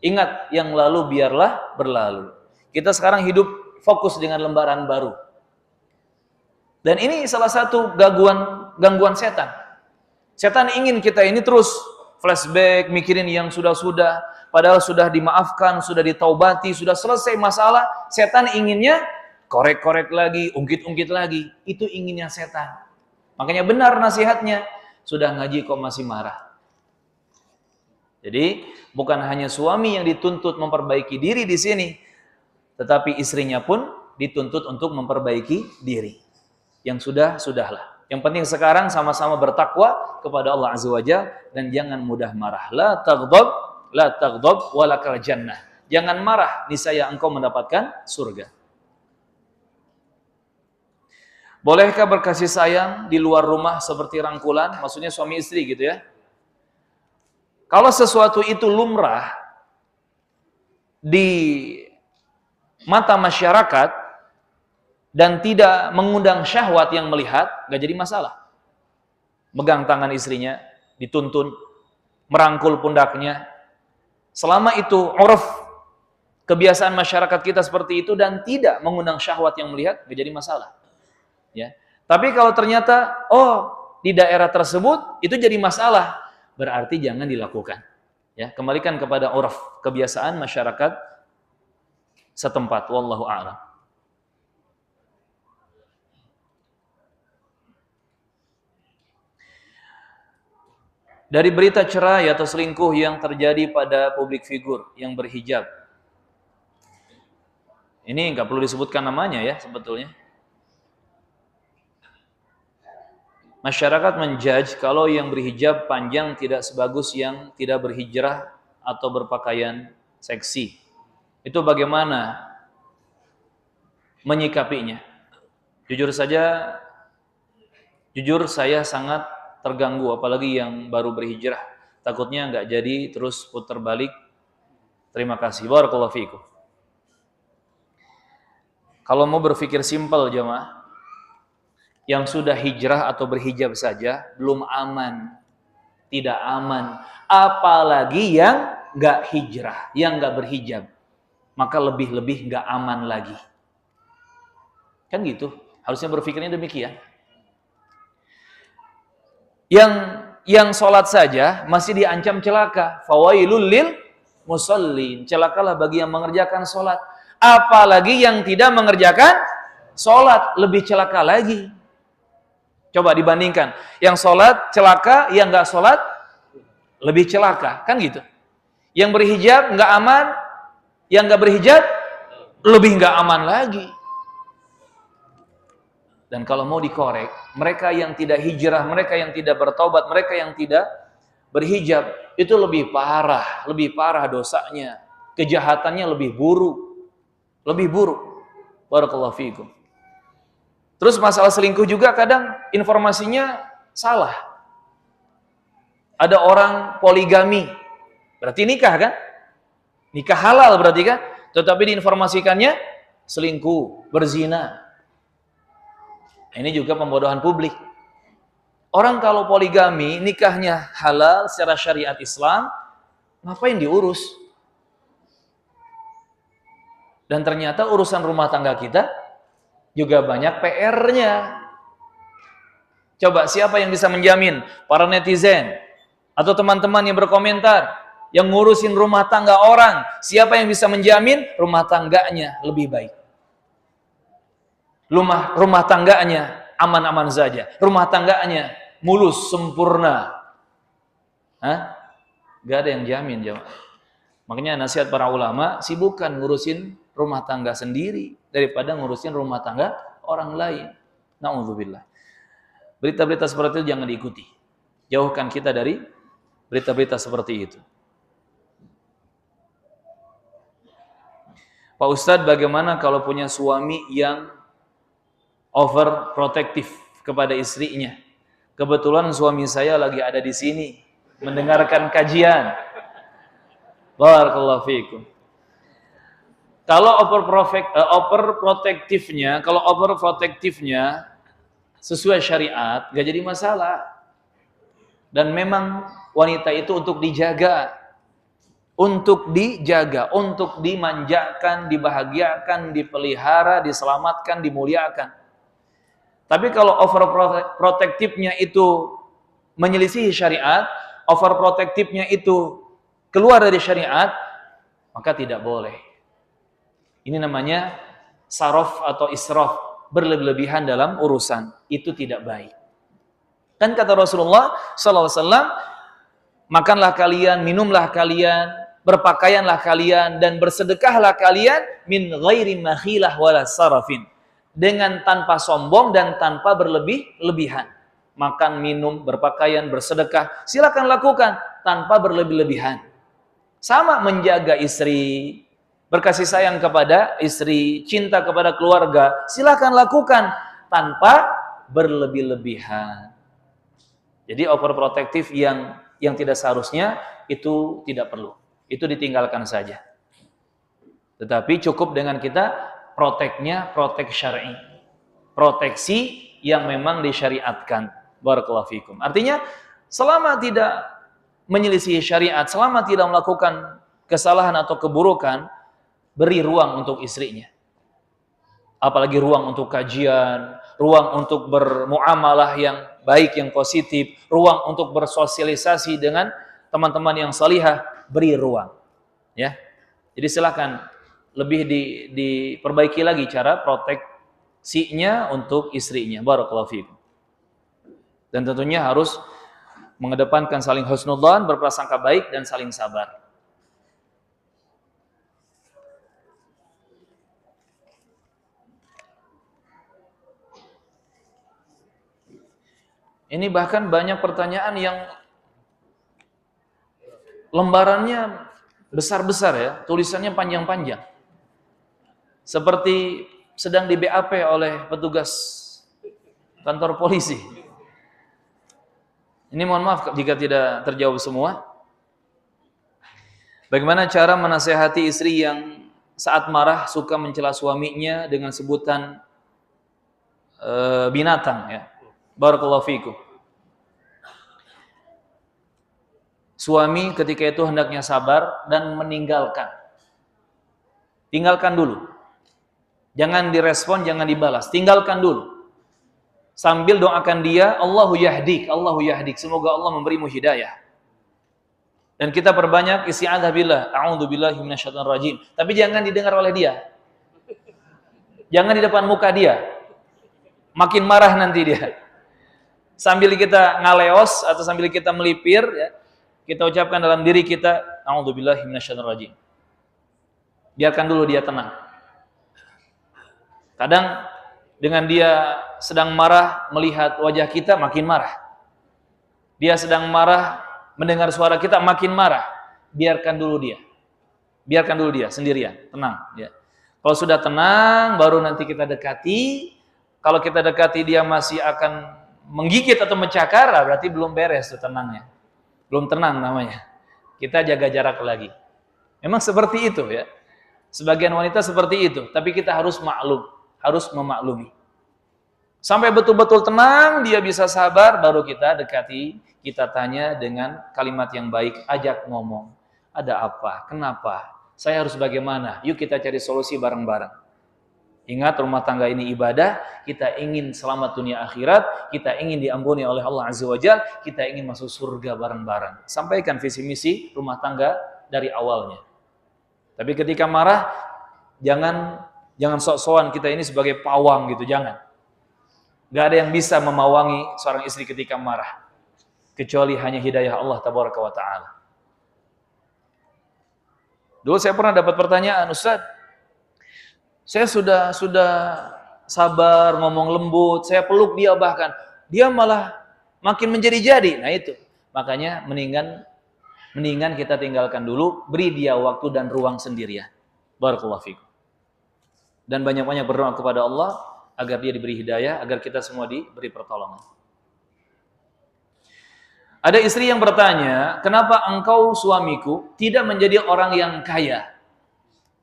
Ingat, yang lalu biarlah berlalu. Kita sekarang hidup fokus dengan lembaran baru. Dan ini salah satu gangguan setan. Setan ingin kita ini terus flashback, mikirin yang sudah-sudah. Padahal sudah dimaafkan, sudah ditaubati, sudah selesai masalah. Setan inginnya korek-korek lagi, ungkit-ungkit lagi. Itu inginnya setan. Makanya benar nasihatnya. Sudah ngaji kok masih marah. Jadi bukan hanya suami yang dituntut memperbaiki diri di sini, tetapi istrinya pun dituntut untuk memperbaiki diri. Yang sudahlah. Yang penting sekarang sama-sama bertakwa kepada Allah Azza wa Jalla dan jangan mudah marah. La taghdab walakal jannah. Jangan marah, niscaya engkau mendapatkan surga. Bolehkah berkasih sayang di luar rumah seperti rangkulan? Maksudnya suami istri gitu ya. Kalau sesuatu itu lumrah di mata masyarakat dan tidak mengundang syahwat yang melihat, gak jadi masalah. Megang tangan istrinya, dituntun, merangkul pundaknya. Selama itu uruf, kebiasaan masyarakat kita seperti itu dan tidak mengundang syahwat yang melihat, gak jadi masalah. Ya. Tapi kalau ternyata di daerah tersebut itu jadi masalah, berarti jangan dilakukan. Ya, kembalikan kepada uruf, kebiasaan masyarakat setempat. Wallahu a'lam. Dari berita cerai atau selingkuh yang terjadi pada publik figur yang berhijab. Ini nggak perlu disebutkan namanya ya sebetulnya. Masyarakat menjudge kalau yang berhijab panjang tidak sebagus yang tidak berhijrah atau berpakaian seksi. Itu bagaimana menyikapinya? Jujur saya sangat terganggu, apalagi yang baru berhijrah. Takutnya nggak jadi, terus putar balik. Terima kasih. Barakallahu fiikum. Kalau mau berpikir simpel jemaah, yang sudah hijrah atau berhijab saja belum aman, tidak aman. Apalagi yang nggak hijrah, yang nggak berhijab, maka lebih-lebih nggak aman lagi. Kan gitu, harusnya berpikirnya demikian. Yang sholat saja masih diancam celaka. Fawailul lil musallin. Celakalah bagi yang mengerjakan sholat. Apalagi yang tidak mengerjakan sholat, lebih celaka lagi. Coba dibandingkan. Yang sholat celaka, yang nggak sholat lebih celaka. Kan gitu. Yang berhijab nggak aman, yang nggak berhijab lebih nggak aman lagi. Dan kalau mau dikorek, mereka yang tidak hijrah, mereka yang tidak bertobat, mereka yang tidak berhijab, itu lebih parah dosanya. Kejahatannya lebih buruk. Barakallahu fiikum. Terus masalah selingkuh juga kadang informasinya salah. Ada orang poligami, berarti nikah kan? Nikah halal berarti kan? Tetapi diinformasikannya selingkuh, berzina. Ini juga pembodohan publik. Orang kalau poligami, nikahnya halal secara syariat Islam, ngapain diurus? Dan ternyata urusan rumah tangga kita juga banyak PR-nya. Coba siapa yang bisa menjamin? Para netizen atau teman-teman yang berkomentar, yang ngurusin rumah tangga orang, siapa yang bisa menjamin rumah tangganya lebih baik? Rumah tangganya aman-aman saja. Rumah tangganya mulus, sempurna. Gak ada yang jamin, jemaah. Makanya nasihat para ulama, sibukkan ngurusin rumah tangga sendiri daripada ngurusin rumah tangga orang lain. Na'udzubillah. Berita-berita seperti itu jangan diikuti. Jauhkan kita dari berita-berita seperti itu. Pak Ustadz, bagaimana kalau punya suami yang overprotective kepada istrinya? Kebetulan suami saya lagi ada di sini mendengarkan kajian. Barakallahu fiikum. Kalau overprotective-nya sesuai syariat, gak jadi masalah. Dan memang wanita itu untuk dijaga, untuk dimanjakan, dibahagiakan, dipelihara, diselamatkan, dimuliakan. Tapi kalau overprotective-nya itu menyelisihi syariat, overprotective-nya itu keluar dari syariat, maka tidak boleh. Ini namanya saraf atau israf, berlebihan dalam urusan. Itu tidak baik. Kan kata Rasulullah SAW, makanlah kalian, minumlah kalian, berpakaianlah kalian, dan bersedekahlah kalian min ghairi makhilah wala sarafin. Dengan tanpa sombong dan tanpa berlebihan. Makan, minum, berpakaian, bersedekah, silakan lakukan tanpa berlebihan. Sama menjaga istri, berkasih sayang kepada istri, cinta kepada keluarga, silakan lakukan tanpa berlebihan. Jadi overprotective yang tidak seharusnya itu tidak perlu. Itu ditinggalkan saja. Tetapi cukup dengan kita proteknya protek syar'i. Proteksi yang memang disyariatkan. Barakallahu fikum. Artinya selama tidak menyelisihi syariat, selama tidak melakukan kesalahan atau keburukan, beri ruang untuk istrinya. Apalagi ruang untuk kajian, ruang untuk bermuamalah yang baik, yang positif, ruang untuk bersosialisasi dengan teman-teman yang salihah, beri ruang. Ya. Jadi silakan lebih diperbaiki lagi cara proteksinya untuk istrinya. Barakallahu fiikum. Dan tentunya harus mengedepankan saling husnudzan, berprasangka baik dan saling sabar. Ini bahkan banyak pertanyaan yang lembarannya besar-besar ya, tulisannya panjang-panjang. Seperti sedang di BAP oleh petugas kantor polisi. Ini mohon maaf jika tidak terjawab semua. Bagaimana cara menasehati istri yang saat marah suka mencela suaminya dengan sebutan binatang ya. Barakallahu fiikum. Suami ketika itu hendaknya sabar dan meninggalkan. Tinggalkan dulu. Jangan direspon, jangan dibalas. Tinggalkan dulu. Sambil doakan dia, Allahu yahdik, Allahu yahdik. Semoga Allah memberimu hidayah. Dan kita perbanyak isti'adzah billah, a'udzubillahi minasyaitonir rajim. Tapi jangan didengar oleh dia. Jangan di depan muka dia. Makin marah nanti dia. Sambil kita ngaleos atau sambil kita melipir ya, kita ucapkan dalam diri kita, a'udzubillahi minasyaitonir rajim. Biarkan dulu dia tenang. Kadang dengan dia sedang marah melihat wajah kita makin marah. Dia sedang marah mendengar suara kita makin marah. Biarkan dulu dia. Biarkan dulu dia sendirian, tenang ya. Kalau sudah tenang baru nanti kita dekati. Kalau kita dekati dia masih akan menggigit atau mencakar, berarti belum beres tuh tenangnya. Belum tenang namanya. Kita jaga jarak lagi. Memang seperti itu ya. Sebagian wanita seperti itu, tapi kita harus maklum, harus memaklumi. Sampai betul-betul tenang, dia bisa sabar, baru kita dekati, kita tanya dengan kalimat yang baik, ajak ngomong. Ada apa? Kenapa? Saya harus bagaimana? Yuk kita cari solusi bareng-bareng. Ingat, rumah tangga ini ibadah, kita ingin selamat dunia akhirat, kita ingin diampuni oleh Allah Azza wa Jalla, kita ingin masuk surga bareng-bareng. Sampaikan visi misi rumah tangga dari awalnya. Tapi ketika marah, jangan sok-sokan kita ini sebagai pawang gitu, jangan. Gak ada yang bisa memawangi seorang istri ketika marah, kecuali hanya hidayah Allah Tabaraka wa Ta'ala. Dulu saya pernah dapat pertanyaan, Ustaz, saya sudah sabar, ngomong lembut, saya peluk dia bahkan. Dia malah makin menjadi-jadi. Nah itu. Makanya mendingan kita tinggalkan dulu, beri dia waktu dan ruang sendirian. Barakallahu fikum. Dan banyak-banyak berdoa kepada Allah agar dia diberi hidayah, agar kita semua diberi pertolongan. Ada istri yang bertanya, kenapa engkau suamiku tidak menjadi orang yang kaya?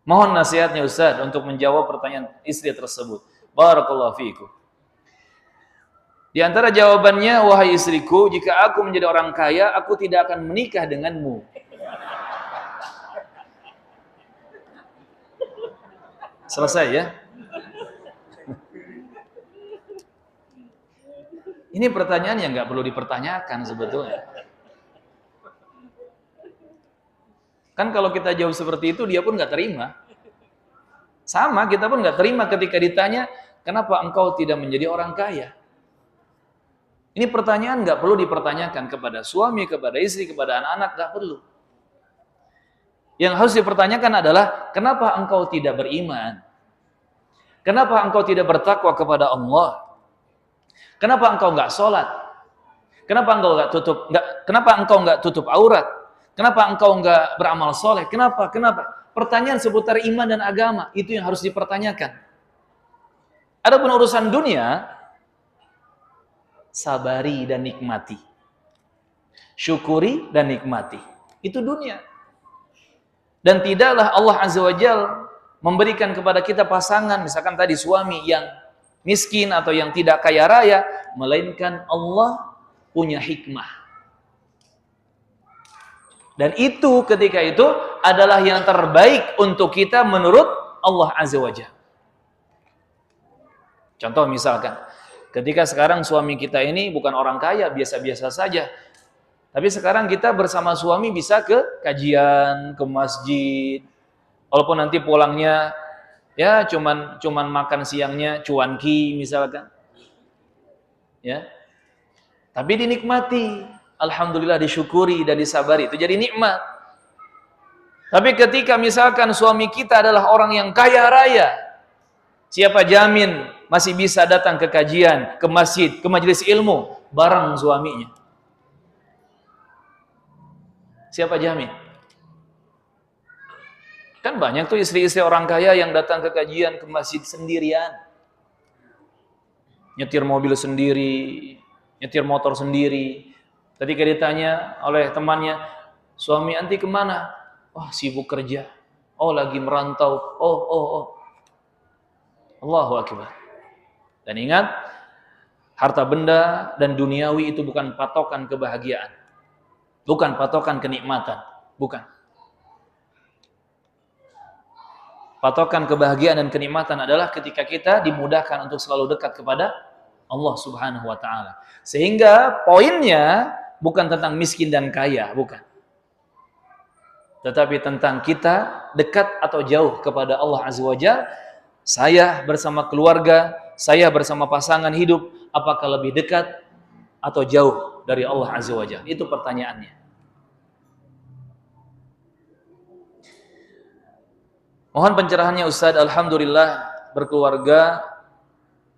Mohon nasihatnya Ustaz untuk menjawab pertanyaan istri tersebut. Barakallahu fiikum. Di antara jawabannya, wahai istriku, jika aku menjadi orang kaya, aku tidak akan menikah denganmu. Selesai ya? Ini pertanyaan yang nggak perlu dipertanyakan sebetulnya. Kan kalau kita jawab seperti itu, dia pun nggak terima. Sama, kita pun nggak terima ketika ditanya, kenapa engkau tidak menjadi orang kaya? Ini pertanyaan nggak perlu dipertanyakan kepada suami, kepada istri, kepada anak-anak, nggak perlu. Yang harus dipertanyakan adalah, kenapa engkau tidak beriman? Kenapa engkau tidak bertakwa kepada Allah? Kenapa engkau nggak sholat? Kenapa engkau nggak tutup aurat? Kenapa engkau enggak beramal soleh? Kenapa? Pertanyaan seputar iman dan agama, itu yang harus dipertanyakan. Adapun urusan dunia, sabari dan nikmati. Syukuri dan nikmati. Itu dunia. Dan tidaklah Allah Azza wa Jalla memberikan kepada kita pasangan, misalkan tadi suami yang miskin atau yang tidak kaya raya, melainkan Allah punya hikmah. Dan itu ketika itu adalah yang terbaik untuk kita menurut Allah Azza wa Jalla. Contoh misalkan, ketika sekarang suami kita ini bukan orang kaya, biasa-biasa saja. Tapi sekarang kita bersama suami bisa ke kajian, ke masjid, Walaupun nanti pulangnya ya cuman makan siangnya cuanki misalkan. Ya. Tapi dinikmati, alhamdulillah, disyukuri dan disabari, itu jadi nikmat. Tapi ketika misalkan suami kita adalah orang yang kaya raya, siapa jamin masih bisa datang ke kajian, ke masjid, ke majelis ilmu bareng suaminya? Siapa jamin? Kan banyak tuh istri-istri orang kaya yang datang ke kajian, ke masjid sendirian. Nyetir mobil sendiri, nyetir motor sendiri. Ketika ditanya oleh temannya, suami anti kemana? Oh, sibuk kerja. Oh, lagi merantau. Oh. Allahu Akbar. Dan ingat, harta benda dan duniawi itu bukan patokan kebahagiaan. Bukan patokan kenikmatan. Bukan. Patokan kebahagiaan dan kenikmatan adalah ketika kita dimudahkan untuk selalu dekat kepada Allah Subhanahu wa Ta'ala. Sehingga poinnya bukan tentang miskin dan kaya, bukan. Tetapi tentang kita dekat atau jauh kepada Allah Azza wa Jalla. Saya bersama keluarga, saya bersama pasangan hidup, apakah lebih dekat atau jauh dari Allah Azza wa Jalla? Itu pertanyaannya. Mohon pencerahannya Ustaz. Alhamdulillah berkeluarga,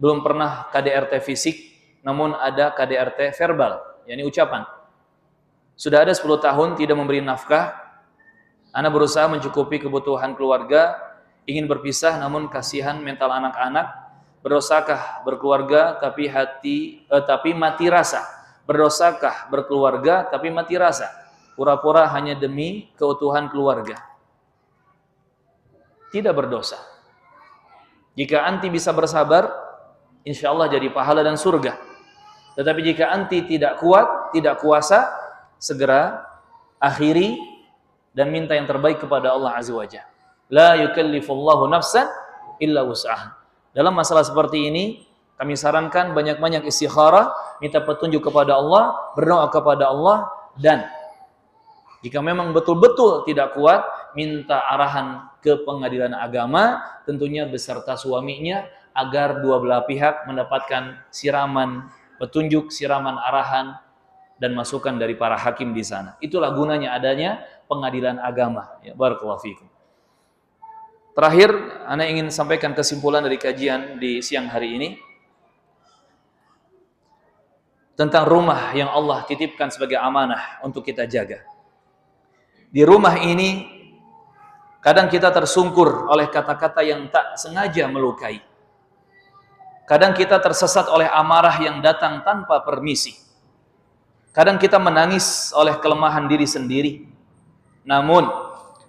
belum pernah KDRT fisik, namun ada KDRT verbal, yakni ucapan. Sudah ada 10 tahun tidak memberi nafkah. Ana berusaha mencukupi kebutuhan keluarga, ingin berpisah namun kasihan mental anak-anak. Berdosakah berkeluarga tapi mati rasa? Berdosakah berkeluarga tapi mati rasa? Pura-pura hanya demi keutuhan keluarga. Tidak berdosa. Jika anti bisa bersabar, insya Allah jadi pahala dan surga. Tetapi jika anti tidak kuat, tidak kuasa, segera akhiri dan minta yang terbaik kepada Allah Azza wa Jalla. La yukallifullahu nafsan illa wus'aha. Dalam masalah seperti ini, kami sarankan banyak-banyak istikharah, minta petunjuk kepada Allah, berdoa kepada Allah, dan jika memang betul-betul tidak kuat, minta arahan ke pengadilan agama, tentunya beserta suaminya, agar dua belah pihak mendapatkan siraman petunjuk, siraman arahan, dan masukan dari para hakim di sana. Itulah gunanya adanya pengadilan agama. Ya, barakallahu fikum. Terakhir, ana ingin sampaikan kesimpulan dari kajian di siang hari ini tentang rumah yang Allah titipkan sebagai amanah untuk kita jaga. Di rumah ini kadang kita tersungkur oleh kata-kata yang tak sengaja melukai. Kadang kita tersesat oleh amarah yang datang tanpa permisi. Kadang kita menangis oleh kelemahan diri sendiri. Namun,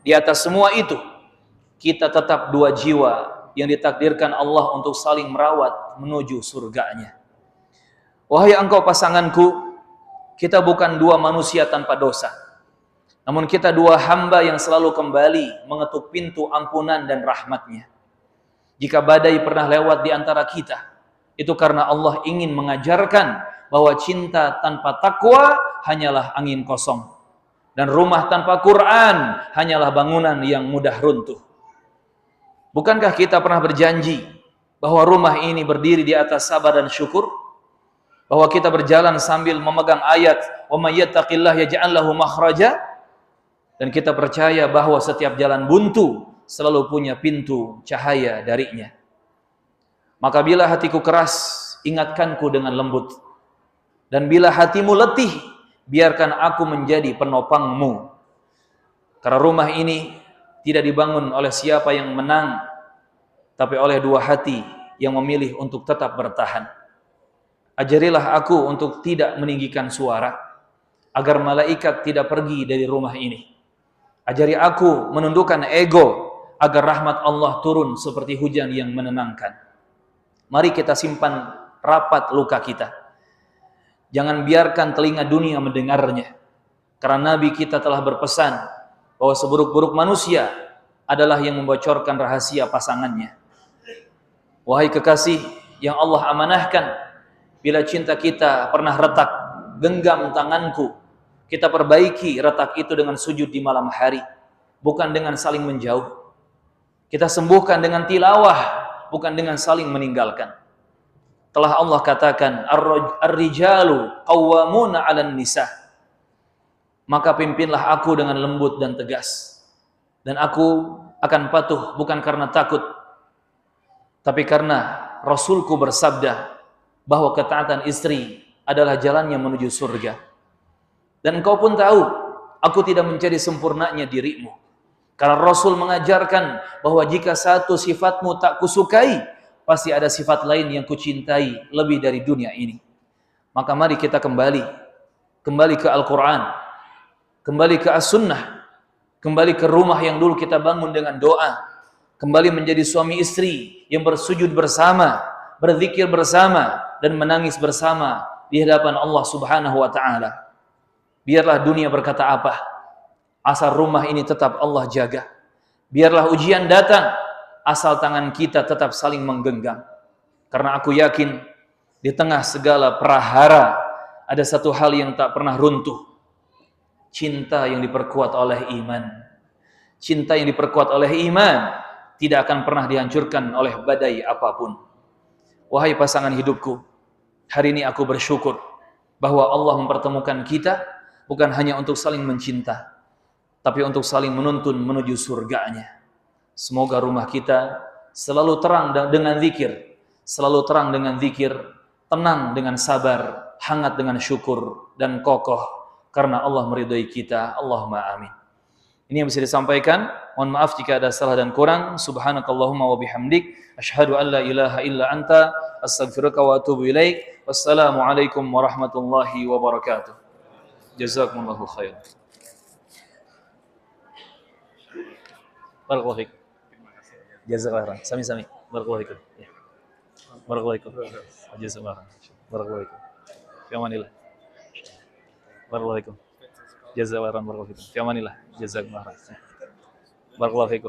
di atas semua itu, kita tetap dua jiwa yang ditakdirkan Allah untuk saling merawat menuju surganya. Wahai engkau pasanganku, kita bukan dua manusia tanpa dosa. Namun kita dua hamba yang selalu kembali mengetuk pintu ampunan dan rahmatnya. Jika badai pernah lewat di antara kita, itu karena Allah ingin mengajarkan bahwa cinta tanpa takwa hanyalah angin kosong. Dan rumah tanpa Quran hanyalah bangunan yang mudah runtuh. Bukankah kita pernah berjanji bahwa rumah ini berdiri di atas sabar dan syukur? Bahwa kita berjalan sambil memegang ayat wa may yattaqillaha yaj'al lahu makhraja? Dan kita percaya bahwa setiap jalan buntu selalu punya pintu cahaya darinya. Maka bila hatiku keras, ingatkanku dengan lembut. Dan bila hatimu letih, biarkan aku menjadi penopangmu. Karena rumah ini tidak dibangun oleh siapa yang menang, tapi oleh dua hati yang memilih untuk tetap bertahan. Ajarilah aku untuk tidak meninggikan suara, agar malaikat tidak pergi dari rumah ini. Ajari aku menundukkan ego, agar rahmat Allah turun seperti hujan yang menenangkan. Mari kita simpan rapat luka kita. Jangan biarkan telinga dunia mendengarnya. Karena Nabi kita telah berpesan bahwa seburuk-buruk manusia adalah yang membocorkan rahasia pasangannya. Wahai kekasih yang Allah amanahkan, bila cinta kita pernah retak, genggam tanganku. Kita perbaiki retak itu dengan sujud di malam hari, bukan dengan saling menjauh. Kita sembuhkan dengan tilawah, bukan dengan saling meninggalkan. Telah Allah katakan, ar-rijalu qawwamuna 'alan nisa. Maka pimpinlah aku dengan lembut dan tegas. Dan aku akan patuh bukan karena takut, tapi karena Rasulku bersabda bahwa ketaatan istri adalah jalannya menuju surga. Dan engkau pun tahu, aku tidak mencari sempurnanya dirimu. Karena Rasul mengajarkan bahwa jika satu sifatmu tak kusukai, pasti ada sifat lain yang kucintai lebih dari dunia ini. Maka mari kita kembali ke Al-Quran, kembali ke As-Sunnah, kembali ke rumah yang dulu kita bangun dengan doa, kembali menjadi suami istri yang bersujud bersama, berzikir bersama, dan menangis bersama di hadapan Allah Subhanahu wa Ta'ala. Biarlah dunia berkata apa, asal rumah ini tetap Allah jaga. Biarlah ujian datang, asal tangan kita tetap saling menggenggam. Karena aku yakin di tengah segala prahara ada satu hal yang tak pernah runtuh. Cinta yang diperkuat oleh iman. Cinta yang diperkuat oleh iman tidak akan pernah dihancurkan oleh badai apapun. Wahai pasangan hidupku, hari ini aku bersyukur bahwa Allah mempertemukan kita bukan hanya untuk saling mencinta, tapi untuk saling menuntun menuju surganya. Semoga rumah kita selalu terang dengan zikir, selalu terang dengan zikir, tenang dengan sabar, hangat dengan syukur, dan kokoh karena Allah meridhai kita. Allahumma amin. Ini yang bisa disampaikan. Mohon maaf jika ada salah dan kurang. Subhanakallahumma wa bihamdik, asyhadu an la ilaha illa anta, astaghfiruka wa atubu ilaik. Wassalamualaikum warahmatullahi wabarakatuh. Jazakumullahu khair. Barakallahu fiik. Jazakallahu khairan. Sami-sami. Barakallahu fiik. Ya. Barakallahu fiik. Jazakallahu khairan. Barakallahu fiik. Fi amanillah. Barakallahu fiik. Jazakallahu khairan. Barakallahu fiik. Fi amanillah. Jazakumullahu khairan. Barakallahu fiik.